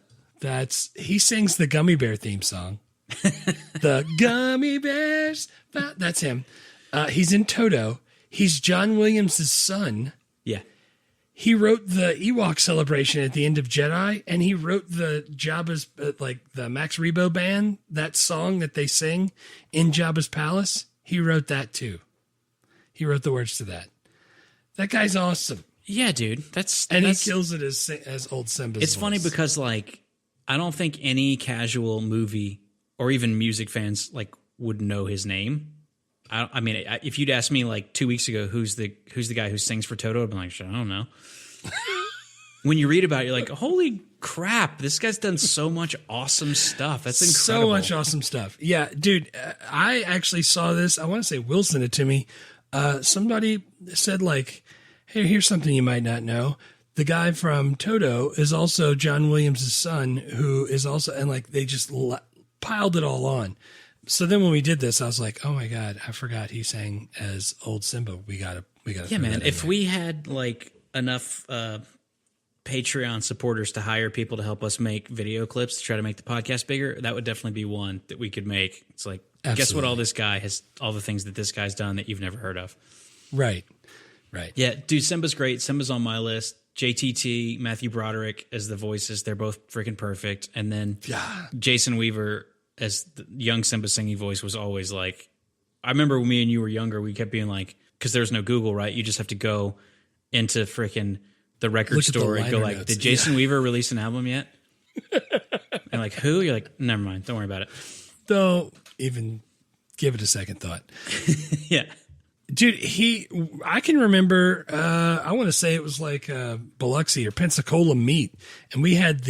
He sings the Gummy Bear theme song. The Gummy Bears. That's him. He's in Toto. He's John Williams' son. Yeah. He wrote the Ewok celebration at the end of Jedi, and he wrote the Jabba's, like the Max Rebo band, that song that they sing in Jabba's palace. He wrote that too. He wrote the words to that. That guy's awesome. Yeah, dude. He kills it as old Simba's It's voice. funny because, like, I don't think any casual movie or even music fans, like, would know his name. I mean, if you'd asked me, like, 2 weeks ago, who's the guy who sings for Toto, I'd be like, I don't know. When you read about it, you're like, holy crap, this guy's done so much awesome stuff. That's incredible. So much awesome stuff. Yeah, dude, I actually saw this. I want to say Will sent it to me. Somebody said, like, hey, here's something you might not know. The guy from Toto is also John Williams' son, who is also, and like, they just piled it all on. So then when we did this, I was like, oh my God, I forgot he sang as old Simba. We gotta. Yeah, man. If we had like enough Patreon supporters to hire people to help us make video clips to try to make the podcast bigger, that would definitely be one that we could make. It's like, guess what? All the things that this guy's done that you've never heard of. Right. Yeah, dude, Simba's great. Simba's on my list. JTT, Matthew Broderick as the voices. They're both freaking perfect. And then Jason Weaver as the young Simba singing voice was always like, I remember when me and you were younger, we kept being like, because there's no Google, right? You just have to go into freaking the record store and go like, notes. did Jason Weaver release an album yet? And like, who? You're like, never mind. Don't worry about it. Don't even give it a second thought. Yeah. Dude, I can remember, I want to say it was like Biloxi or Pensacola meet. And we had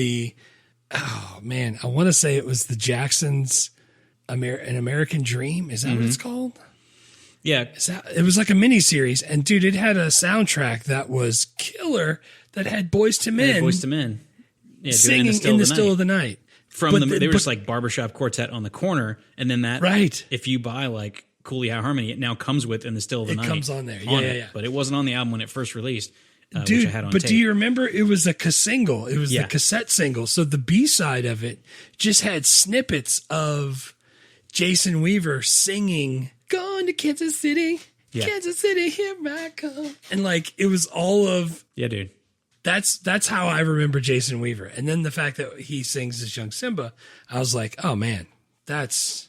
I want to say it was the Jacksons' An American Dream. Is that what it's called? Yeah. It was like a mini series. And dude, it had a soundtrack that was killer that had Boyz II Men. Yeah, singing in the still of the night. They were just like barbershop quartet on the corner. And then that, right. If you buy like Cooley High Harmony, it now comes with In the Still of the Night. It comes on there. Yeah. But it wasn't on the album when it first released. Dude, which I had on but tape. do you remember it was a single? It was the cassette single. So the B-side of it just had snippets of Jason Weaver singing, "Going to Kansas City, Kansas City, here I come." And like, it was all of... Yeah, dude. That's how I remember Jason Weaver. And then the fact that he sings as young Simba, I was like, oh man, that's...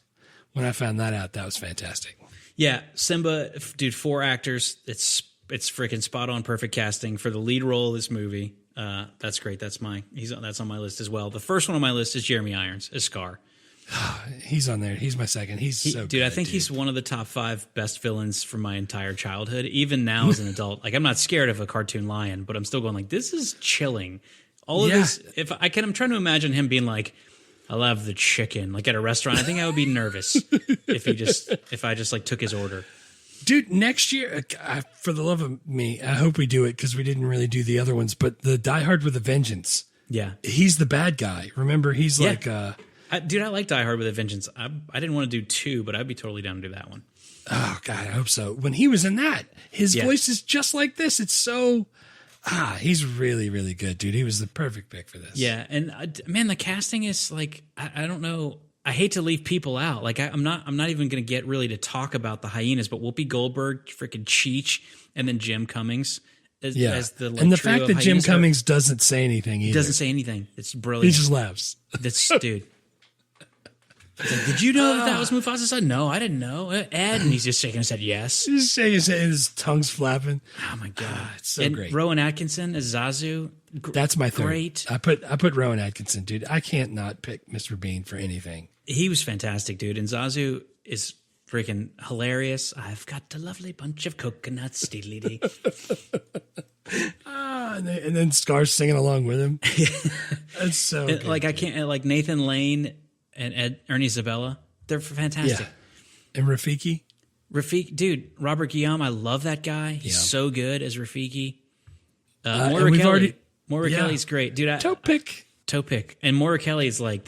When I found that out, that was fantastic. Yeah, Simba, dude, 4 actors. It's freaking spot on, perfect casting for the lead role of this movie. That's great. That's on my list as well. The first one on my list is Jeremy Irons as Scar. He's on there. He's my second. He's so good. Dude, I think he's one of the top 5 best villains from my entire childhood. Even now as an adult, like I'm not scared of a cartoon lion, but I'm still going like, this is chilling. All of this. I'm trying to imagine him being like, I love the chicken. Like at a restaurant, I think I would be nervous if I just like took his order. Dude, next year, for the love of me, I hope we do it because we didn't really do the other ones. But the Die Hard with a Vengeance. Yeah, he's the bad guy. Remember, he's like, dude, I like Die Hard with a Vengeance. I didn't want to do 2, but I'd be totally down to do that one. Oh God, I hope so. When he was in that, his voice is just like this. It's so. He's really, really good, dude. He was the perfect pick for this. Yeah, and man, the casting is like, I don't know. I hate to leave people out. Like I'm not even going to get really to talk about the hyenas, but Whoopi Goldberg, freaking Cheech, and then Jim Cummings as the like, and the trio fact of that Jim hyenas Cummings doesn't say anything either. He doesn't say anything. It's brilliant. He just laughs. That's dude. Like, did you know that was Mufasa's son? No, I didn't know. Ed, and he's just shaking his head. Yes. He's shaking his head. His tongue's flapping. Oh my god, it's so and great. Rowan Atkinson as Zazu. That's my third. Great. I put Rowan Atkinson, dude. I can't not pick Mr. Bean for anything. He was fantastic, dude. And Zazu is freaking hilarious. I've got a lovely bunch of coconuts, steely. And then Scar's singing along with him. It's so good, like I can't like Nathan Lane and Ernie Isabella. They're fantastic. Yeah. And Rafiki? Rafiki, dude, Robert Guillaume, I love that guy. He's so good as Rafiki. Moira Kelly. Moira Kelly's great. Dude, Topic. And Moira Kelly is like,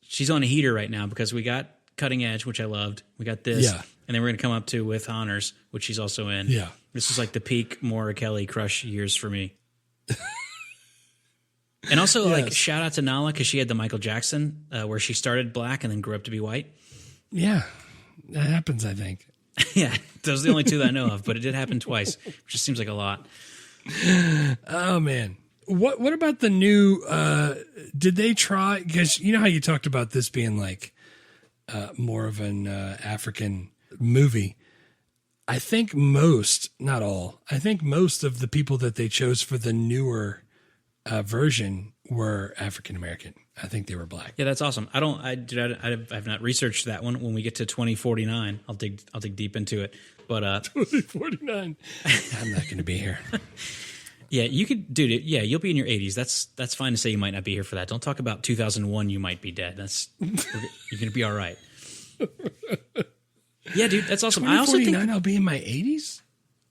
she's on a heater right now because we got Cutting Edge, which I loved. We got this. Yeah. And then we're going to come up to With Honors, which she's also in. Yeah. This is like the peak Moira Kelly crush years for me. And also, like, shout out to Nala because she had the Michael Jackson where she started black and then grew up to be white. Yeah. That happens, I think. Yeah. Those are the only two that I know of, but it did happen twice, which just seems like a lot. Oh, man. What about the new, did they try, because you know how you talked about this being like more of an African movie. I think not all, I think most of the people that they chose for the newer version were African American. I think they were black. Yeah, that's awesome. I've not researched that one. When we get to 2049, I'll dig deep into it. But 2049, I'm not going to be here. Yeah, you could, dude. Yeah, you'll be in your 80s. That's fine to say you might not be here for that. Don't talk about 2001. You might be dead. You're gonna be all right. Yeah, dude, that's awesome. I also think I'll be in my 80s.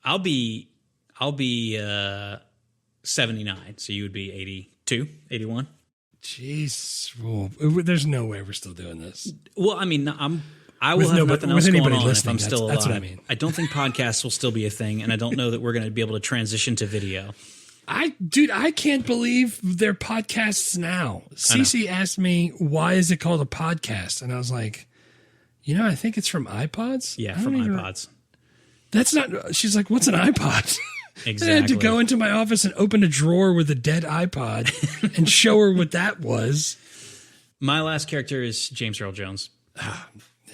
I'll be 79. So you would be 82, 81. Jeez, well, there's no way we're still doing this. Well, I mean, I will have nothing else going on if I'm still alive. That's what I mean. I don't think podcasts will still be a thing, and I don't know that we're going to be able to transition to video. I can't believe they're podcasts now. Cece asked me, why is it called a podcast? And I was like, I think it's from iPods. Yeah, from iPods. That's not, she's like, what's an iPod? Exactly. I had to go into my office and open a drawer with a dead iPod and show her what that was. My last character is James Earl Jones.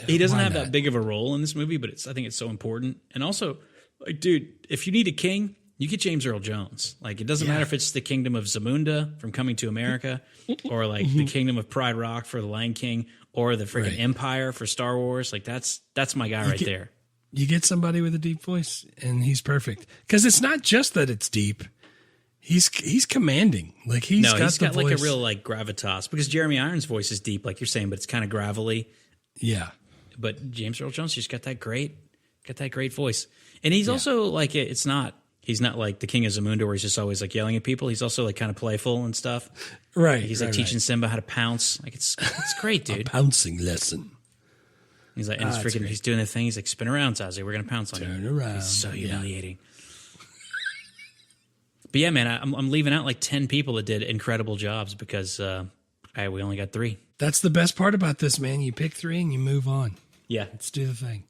He doesn't have that big of a role in this movie, but I think it's so important. And also, like, dude, if you need a king, you get James Earl Jones. Like, it doesn't matter if it's the Kingdom of Zamunda from Coming to America, or like the Kingdom of Pride Rock for The Lion King, or the freaking Empire for Star Wars. Like, that's my guy there. You get somebody with a deep voice, and he's perfect. Because it's not just that it's deep. He's commanding. Like, he's got like a real like gravitas. Because Jeremy Irons' voice is deep, like you're saying, but it's kind of gravelly. Yeah. But James Earl Jones just got that great voice. And he's also like, he's not like the King of Zamunda where he's just always like yelling at people. He's also like kind of playful and stuff. Right. Like, he's like teaching Simba how to pounce. Like, it's great, dude. A pouncing lesson. He's like, and he's doing the thing. He's like, spin around, Zazie. We're going to pounce on you. Turn around. It's so humiliating. But yeah, man, I'm leaving out like 10 people that did incredible jobs because we only got 3. That's the best part about this, man. You pick 3 and you move on. Yeah. Let's do the thing.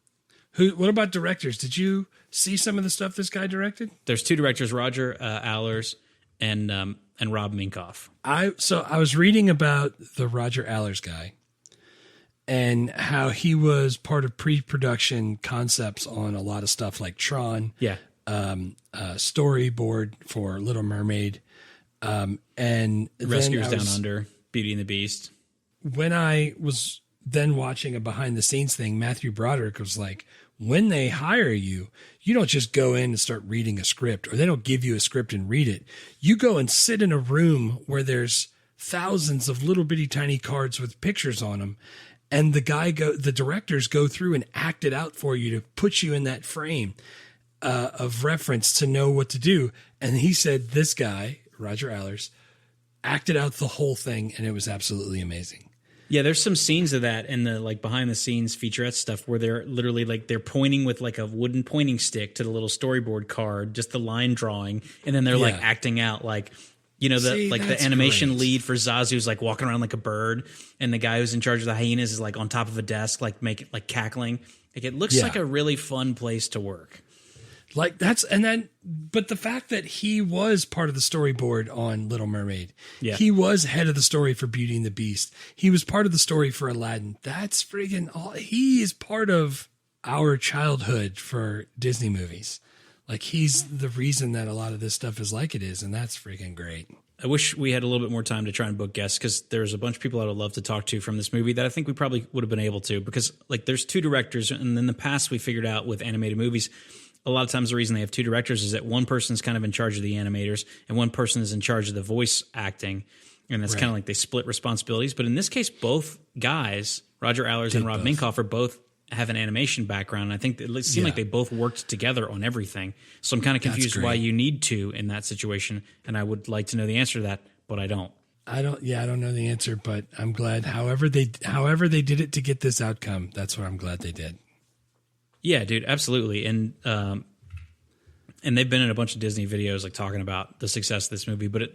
What about directors? Did you see some of the stuff this guy directed? There's 2 directors, Roger Allers and Rob Minkoff. I was reading about the Roger Allers guy and how he was part of pre-production concepts on a lot of stuff like Tron. Yeah. Storyboard for Little Mermaid. And Rescuers Down Under, Beauty and the Beast. When I was then watching a behind the scenes thing, Matthew Broderick was like, when they hire you, you don't just go in and start reading a script, or they don't give you a script and read it. You go and sit in a room where there's thousands of little bitty tiny cards with pictures on them. And the directors go through and act it out for you to put you in that frame of reference to know what to do. And he said, this guy, Roger Allers, acted out the whole thing, and it was absolutely amazing. Yeah, there's some scenes of that in the like behind the scenes featurette stuff where they're literally like they're pointing with like a wooden pointing stick to the little storyboard card, just the line drawing, and then they're like acting out like, the animation lead for Zazu's like walking around like a bird, and the guy who's in charge of the hyenas is like on top of a desk, like cackling. Like, it looks like a really fun place to work. Like but the fact that he was part of the storyboard on Little Mermaid, he was head of the story for Beauty and the Beast. He was part of the story for Aladdin. That's friggin' he is part of our childhood for Disney movies. Like, he's the reason that a lot of this stuff is like it is. And that's friggin' great. I wish we had a little bit more time to try and book guests, because there's a bunch of people I would love to talk to from this movie that I think we probably would have been able to, because like there's 2 directors. And in the past we figured out with animated movies, a lot of times the reason they have 2 directors is that one person's kind of in charge of the animators and one person is in charge of the voice acting. and that's kind of like they split responsibilities. But in this case, both guys, Roger Allers and Rob Minkoff, both have an animation background. And I think it seemed like they both worked together on everything. So I'm kind of confused why you need to in that situation, and I would like to know the answer to that, but I don't. I don't know the answer, but I'm glad. However they did it to get this outcome, that's what I'm glad they did. Yeah, dude, absolutely. And they've been in a bunch of Disney videos like talking about the success of this movie, but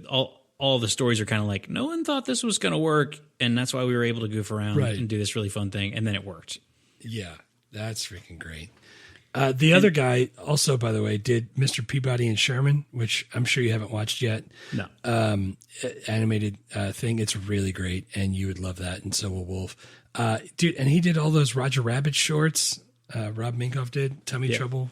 all the stories are kind of like, no one thought this was going to work, and that's why we were able to goof around and do this really fun thing, and then it worked. Yeah, that's freaking great. The other guy also, by the way, did Mr. Peabody and Sherman, which I'm sure you haven't watched yet. No. Animated thing. It's really great, and you would love that, and so will Wolf. Dude, and he did all those Roger Rabbit shorts. Rob Minkoff did Tummy Trouble,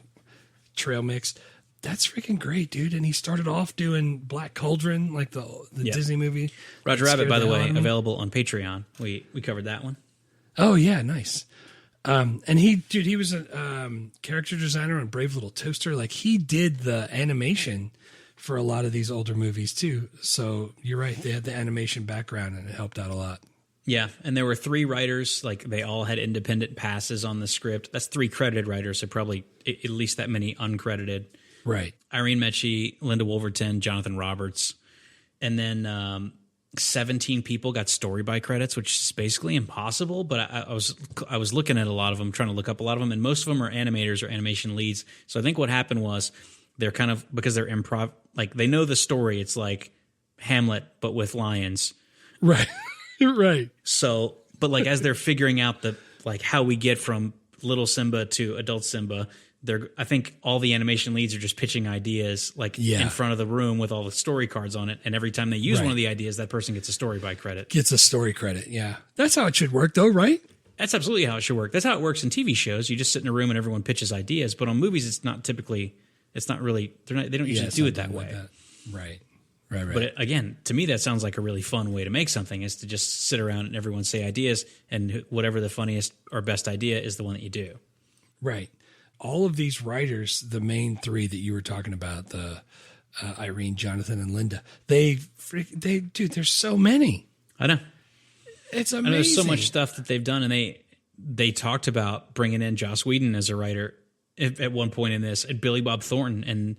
Trail Mix. That's freaking great, dude. And he started off doing Black Cauldron, like the Disney movie. Roger Rabbit, by the way, available on Patreon. We covered that one. Oh yeah, nice. And he was a character designer on Brave Little Toaster. Like he did the animation for a lot of these older movies too. So you're right. They had the animation background and it helped out a lot. Yeah. And there were 3 writers, like they all had independent passes on the script. That's 3 credited writers. So probably at least that many uncredited. Right. Irene Mechie, Linda Wolverton, Jonathan Roberts. And then, 17 people got story by credits, which is basically impossible. But I was looking at a lot of them, trying to look up a lot of them, and most of them are animators or animation leads. So I think what happened was they're kind of, because they're improv, like they know the story. It's like Hamlet, but with lions. Right. Right. So, but like as they're figuring out like how we get from little Simba to adult Simba, I think all the animation leads are just pitching ideas like in front of the room with all the story cards on it. And every time they use one of the ideas, that person gets a story by credit. Gets a story credit. Yeah. That's how it should work though, right? That's absolutely how it should work. That's how it works in TV shows. You just sit in a room and everyone pitches ideas. But on movies, they don't usually do it that way. Right. But again, to me, that sounds like a really fun way to make something, is to just sit around and everyone say ideas, and whatever the funniest or best idea is the one that you do. Right. All of these writers, the main 3 that you were talking about, the Irene, Jonathan, and Linda, dude, there's so many. I know. It's amazing. I know there's so much stuff that they've done, and they talked about bringing in Joss Whedon as a writer at one point in this, and Billy Bob Thornton,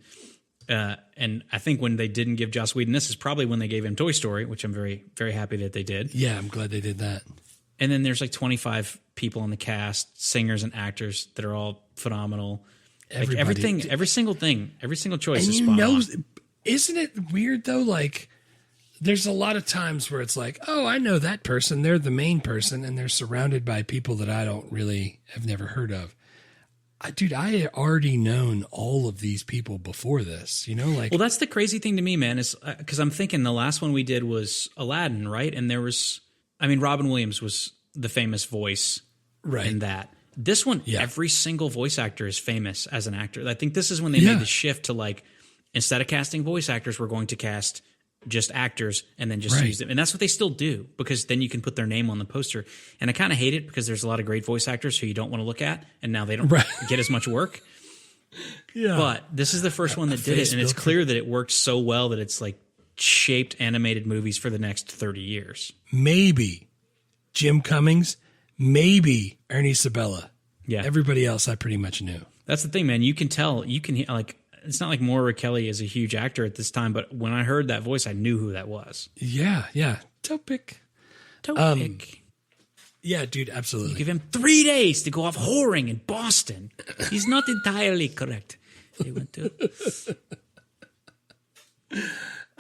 and I think when they didn't give Joss Whedon this is probably when they gave him Toy Story, which I'm very, very happy that they did. Yeah, I'm glad they did that. And then there's like 25 people on the cast, singers and actors that are all phenomenal. Like everything, every single thing, every single choice is spot on. Isn't it weird though? Like there's a lot of times where it's like, oh, I know that person. They're the main person, and they're surrounded by people that I have never heard of. Dude, I had already known all of these people before this, like. Well, that's the crazy thing to me, man, is because I'm thinking the last one we did was Aladdin, right? And Robin Williams was the famous voice in that. This one, every single voice actor is famous as an actor. I think this is when they made the shift to like, instead of casting voice actors, we're going to cast just actors and then just use them. And that's what they still do, because then you can put their name on the poster. And I kind of hate it because there's a lot of great voice actors who you don't want to look at, and now they don't get as much work. Yeah. But this is the first one that did it, and it's clear that it worked so well that it's like shaped animated movies for the next 30 years. Maybe Jim Cummings, maybe Ernie Sabella. Yeah. Everybody else I pretty much knew. That's the thing, man. You can tell, like, it's not like Maura Kelly is a huge actor at this time, but when I heard that voice, I knew who that was. Yeah. Topic. Yeah, dude, absolutely. You give him 3 days to go off whoring in Boston. He's not entirely correct. He went to.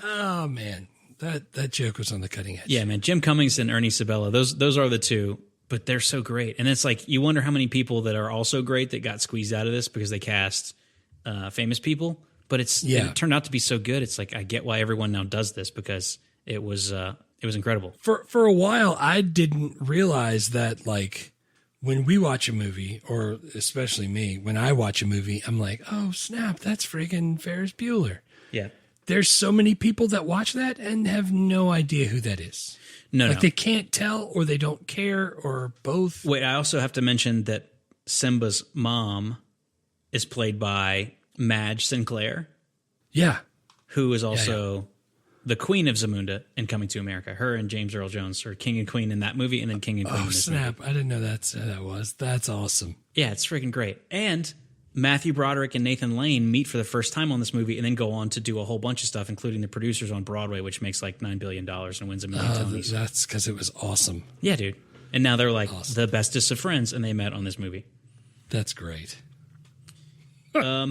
Oh man, that joke was on the cutting edge. Yeah, man. Jim Cummings and Ernie Sabella, those are the 2, but they're so great. And it's like you wonder how many people that are also great that got squeezed out of this because they cast famous people. But it turned out to be so good. It's like I get why everyone now does this, because it was incredible. For a while, I didn't realize that, like, when we watch a movie, or especially me, when I watch a movie, I'm like, oh snap, that's friggin' Ferris Bueller. Yeah. There's so many people that watch that and have no idea who that is. No. They can't tell, or they don't care, or both. Wait, I also have to mention that Simba's mom is played by Madge Sinclair. Yeah. Who is also the Queen of Zamunda in Coming to America. Her and James Earl Jones are King and Queen in that movie, and then King and Queen in this snap. movie. I didn't know that was. That's awesome. Yeah, it's freaking great. And Matthew Broderick and Nathan Lane meet for the first time on this movie and then go on to do a whole bunch of stuff, including the producers on Broadway, which makes like $9 billion and wins a million Tonys. That's because it was awesome. Yeah, dude. And now they're like the bestest of friends, and they met on this movie. That's great. Yeah,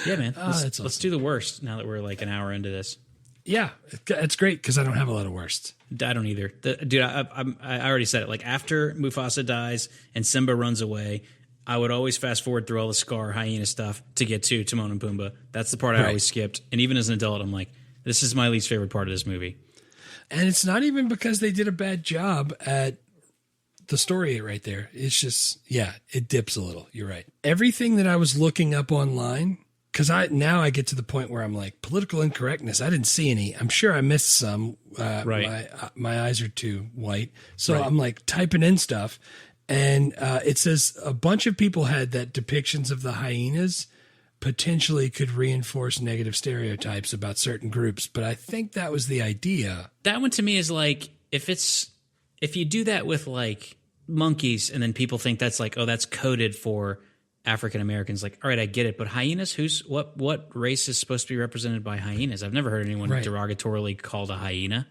man. Awesome. Let's do the worst now that we're like an hour into this. Yeah, it's great because I don't have a lot of worst. I don't either. Dude, I already said it. Like, after Mufasa dies and Simba runs away, I would always fast forward through all the Scar hyena stuff to get to Timon and Pumbaa. That's the part I always skipped. And even as an adult, I'm like, this is my least favorite part of this movie. And it's not even because they did a bad job at the story right there. It's just, it dips a little. You're right. Everything that I was looking up online, because I get to the point where I'm like, political incorrectness, I didn't see any. I'm sure I missed some. My eyes are too white. So I'm like typing in stuff. And it says a bunch of people had that depictions of the hyenas potentially could reinforce negative stereotypes about certain groups. But I think that was the idea. That one to me is like, if you do that with like monkeys and then people think that's like, oh, that's coded for African Americans, like, all right, I get it. But hyenas, what race is supposed to be represented by hyenas? I've never heard anyone derogatorily called a hyena.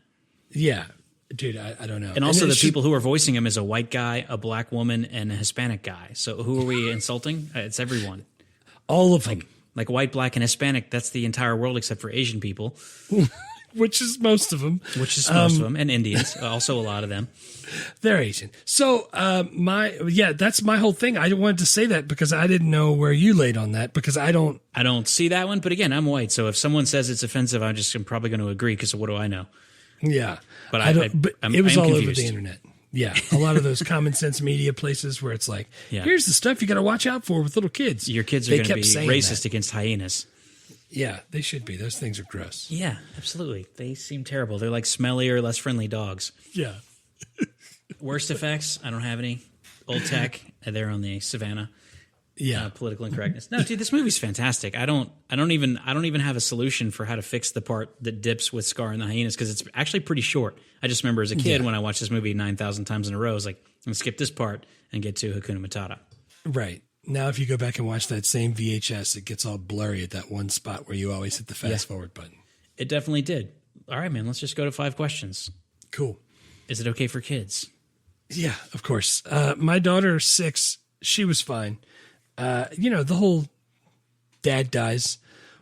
Yeah. Dude, I don't know. And also the people who are voicing him is a white guy, a black woman, and a Hispanic guy. So who are we insulting? It's everyone. All of them. Like white, black, and Hispanic, that's the entire world except for Asian people. Which is most of them. And Indians, also a lot of them. They're Asian. So that's my whole thing. I wanted to say that because I didn't know where you laid on that because I don't see that one. But again, I'm white, so if someone says it's offensive, I'm probably going to agree because what do I know? Yeah, but it was all over the internet. Yeah, a lot of those common sense media places where it's like, here's the stuff you got to watch out for with little kids. Your kids are going to be racist against hyenas. Yeah, they should be. Those things are gross. Yeah, absolutely. They seem terrible. They're like smellier, less friendly dogs. Yeah. Worst effects? I don't have any. Old tech. They're on the savannah. Yeah. Political incorrectness. No, dude, this movie's fantastic. I don't even have a solution for how to fix the part that dips with Scar and the hyenas because it's actually pretty short. I just remember as a kid when I watched this movie 9,000 times in a row, I was like, I'm gonna skip this part and get to Hakuna Matata. Right. Now, if you go back and watch that same VHS, it gets all blurry at that one spot where you always hit the fast forward button. It definitely did. All right, man, let's just go to 5 questions. Cool. Is it okay for kids? Yeah, of course. My daughter, 6, she was fine. The whole dad dies.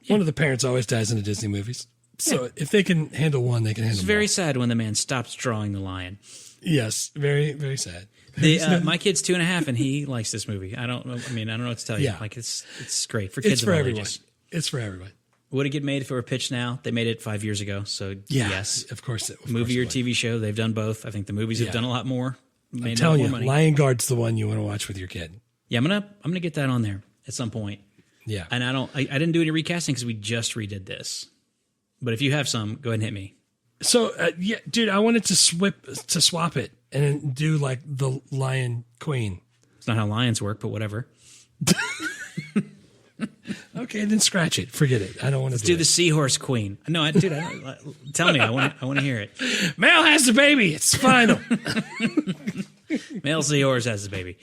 One of the parents always dies in the Disney movies. So if they can handle one, they can handle It's very sad when the man stops drawing the lion. Yes, very, very sad. My kid's 2.5, and he likes this movie. I don't know what to tell you. Yeah. Like it's great for kids. It's for everyone. It's for everyone. Would it get made if it were pitched now? They made it 5 years ago, so yes, of course. Movie or TV show, they've done both. I think the movies have done a lot more. I'm telling you, Lion Guard's the one you want to watch with your kid. Yeah, I'm gonna get that on there at some point. Yeah, and I didn't do any recasting because we just redid this. But if you have some, go ahead and hit me. So dude, I wanted to swap it and then do like the Lion Queen. It's not how lions work, but whatever. Okay, then scratch it. Forget it. I don't want to do the Seahorse Queen. No, tell me. I want to hear it. Male has the baby. It's final. Male seahorse has the baby.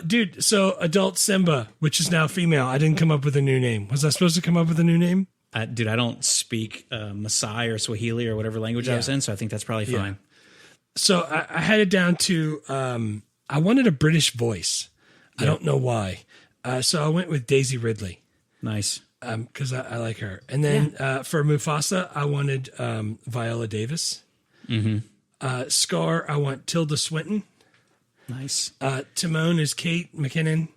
Dude, so adult Simba, which is now female. I didn't come up with a new name. Was I supposed to come up with a new name? Dude, I don't speak Maasai or Swahili or whatever language I was in, so I think that's probably fine. So I had it down to I wanted a British voice. Yep. I don't know why. So I went with Daisy Ridley. Nice. Because I like her. And then for Mufasa, I wanted Viola Davis. Mm-hmm. Scar, I want Tilda Swinton. Nice. Timon is Kate McKinnon.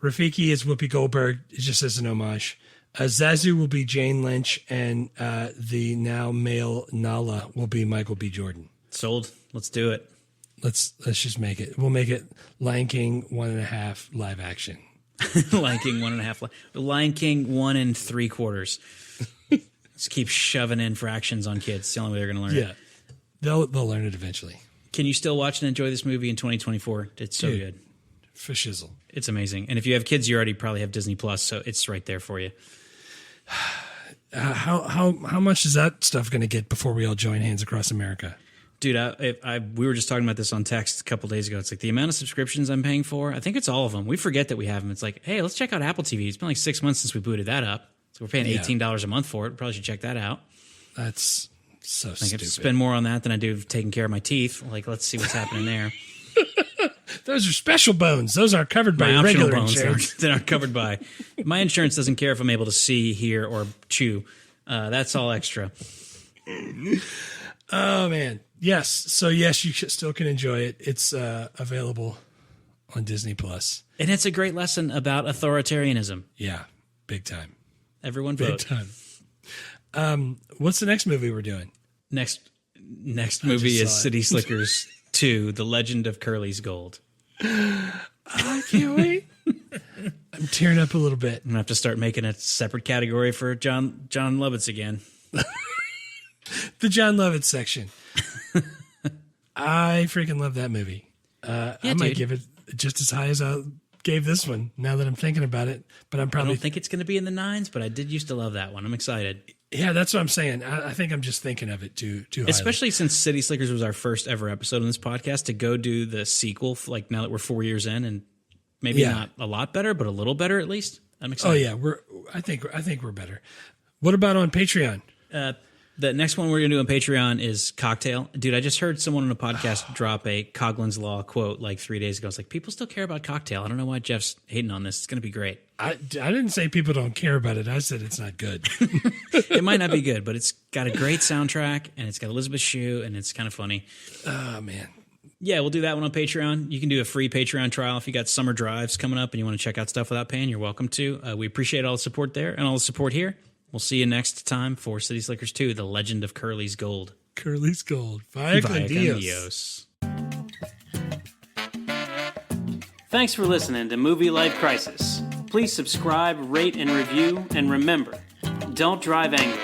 Rafiki is Whoopi Goldberg. It just as an homage. Zazu will be Jane Lynch, and the now male Nala will be Michael B. Jordan. Sold. Let's do it. Let's just make it. We'll make it Lion King 1.5 live action. Lion King 1.5. Lion King 1 3/4. Just keep shoving in fractions on kids. It's the only way they're going to learn it. Yeah, they'll learn it eventually. Can you still watch and enjoy this movie in 2024? It's so good. For shizzle. It's amazing. And if you have kids, you already probably have Disney Plus, so it's right there for you. How much is that stuff going to get before we all join hands across America? Dude, we were just talking about this on text a couple days ago. It's like the amount of subscriptions I'm paying for. I think it's all of them. We forget that we have them. It's like, hey, let's check out Apple TV. It's been like 6 months since we booted that up. So we're paying $18 a month for it. Probably should check that out. That's so I stupid. spend more on that than I do taking care of my teeth. Like, let's see what's happening there. Those are special bones. Those aren't covered by My regular optional bones insurance. that aren't covered by. My insurance doesn't care if I'm able to see, hear, or chew. That's all extra. Oh, man. Yes. So, yes, you still can enjoy it. It's available on Disney+. And it's a great lesson about authoritarianism. Yeah. Big time. Everyone vote. Big time. What's the next movie we're doing? Next movie is City Slickers 2, The Legend of Curly's Gold. I can't wait. I'm tearing up a little bit. I'm going to have to start making a separate category for John Lovitz again. The John Lovitz section. I freaking love that movie. I might give it just as high as I gave this one now that I'm thinking about it. But I don't think it's going to be in the 9s, but I did used to love that one. I'm excited. Yeah, that's what I'm saying. I think I'm just thinking of it too highly. Especially since City Slickers was our first ever episode on this podcast, to go do the sequel, like now that we're 4 years in, and maybe not a lot better, but a little better at least. I'm excited. Oh yeah, I think we're better. What about on Patreon? The next one we're going to do on Patreon is Cocktail. Dude, I just heard someone on a podcast drop a Coughlin's Law quote like 3 days ago. It's like, people still care about Cocktail. I don't know why Jeff's hating on this. It's going to be great. I didn't say people don't care about it. I said it's not good. It might not be good, but it's got a great soundtrack, and it's got Elizabeth Shue, and it's kind of funny. Oh, man. Yeah, we'll do that one on Patreon. You can do a free Patreon trial if you got summer drives coming up and you want to check out stuff without paying. You're welcome to. We appreciate all the support there and all the support here. We'll see you next time for City Slickers 2, The Legend of Curly's Gold. Curly's Gold. Vaya con Dios. Thanks for listening to Movie Life Crisis. Please subscribe, rate, and review, and remember, don't drive angry.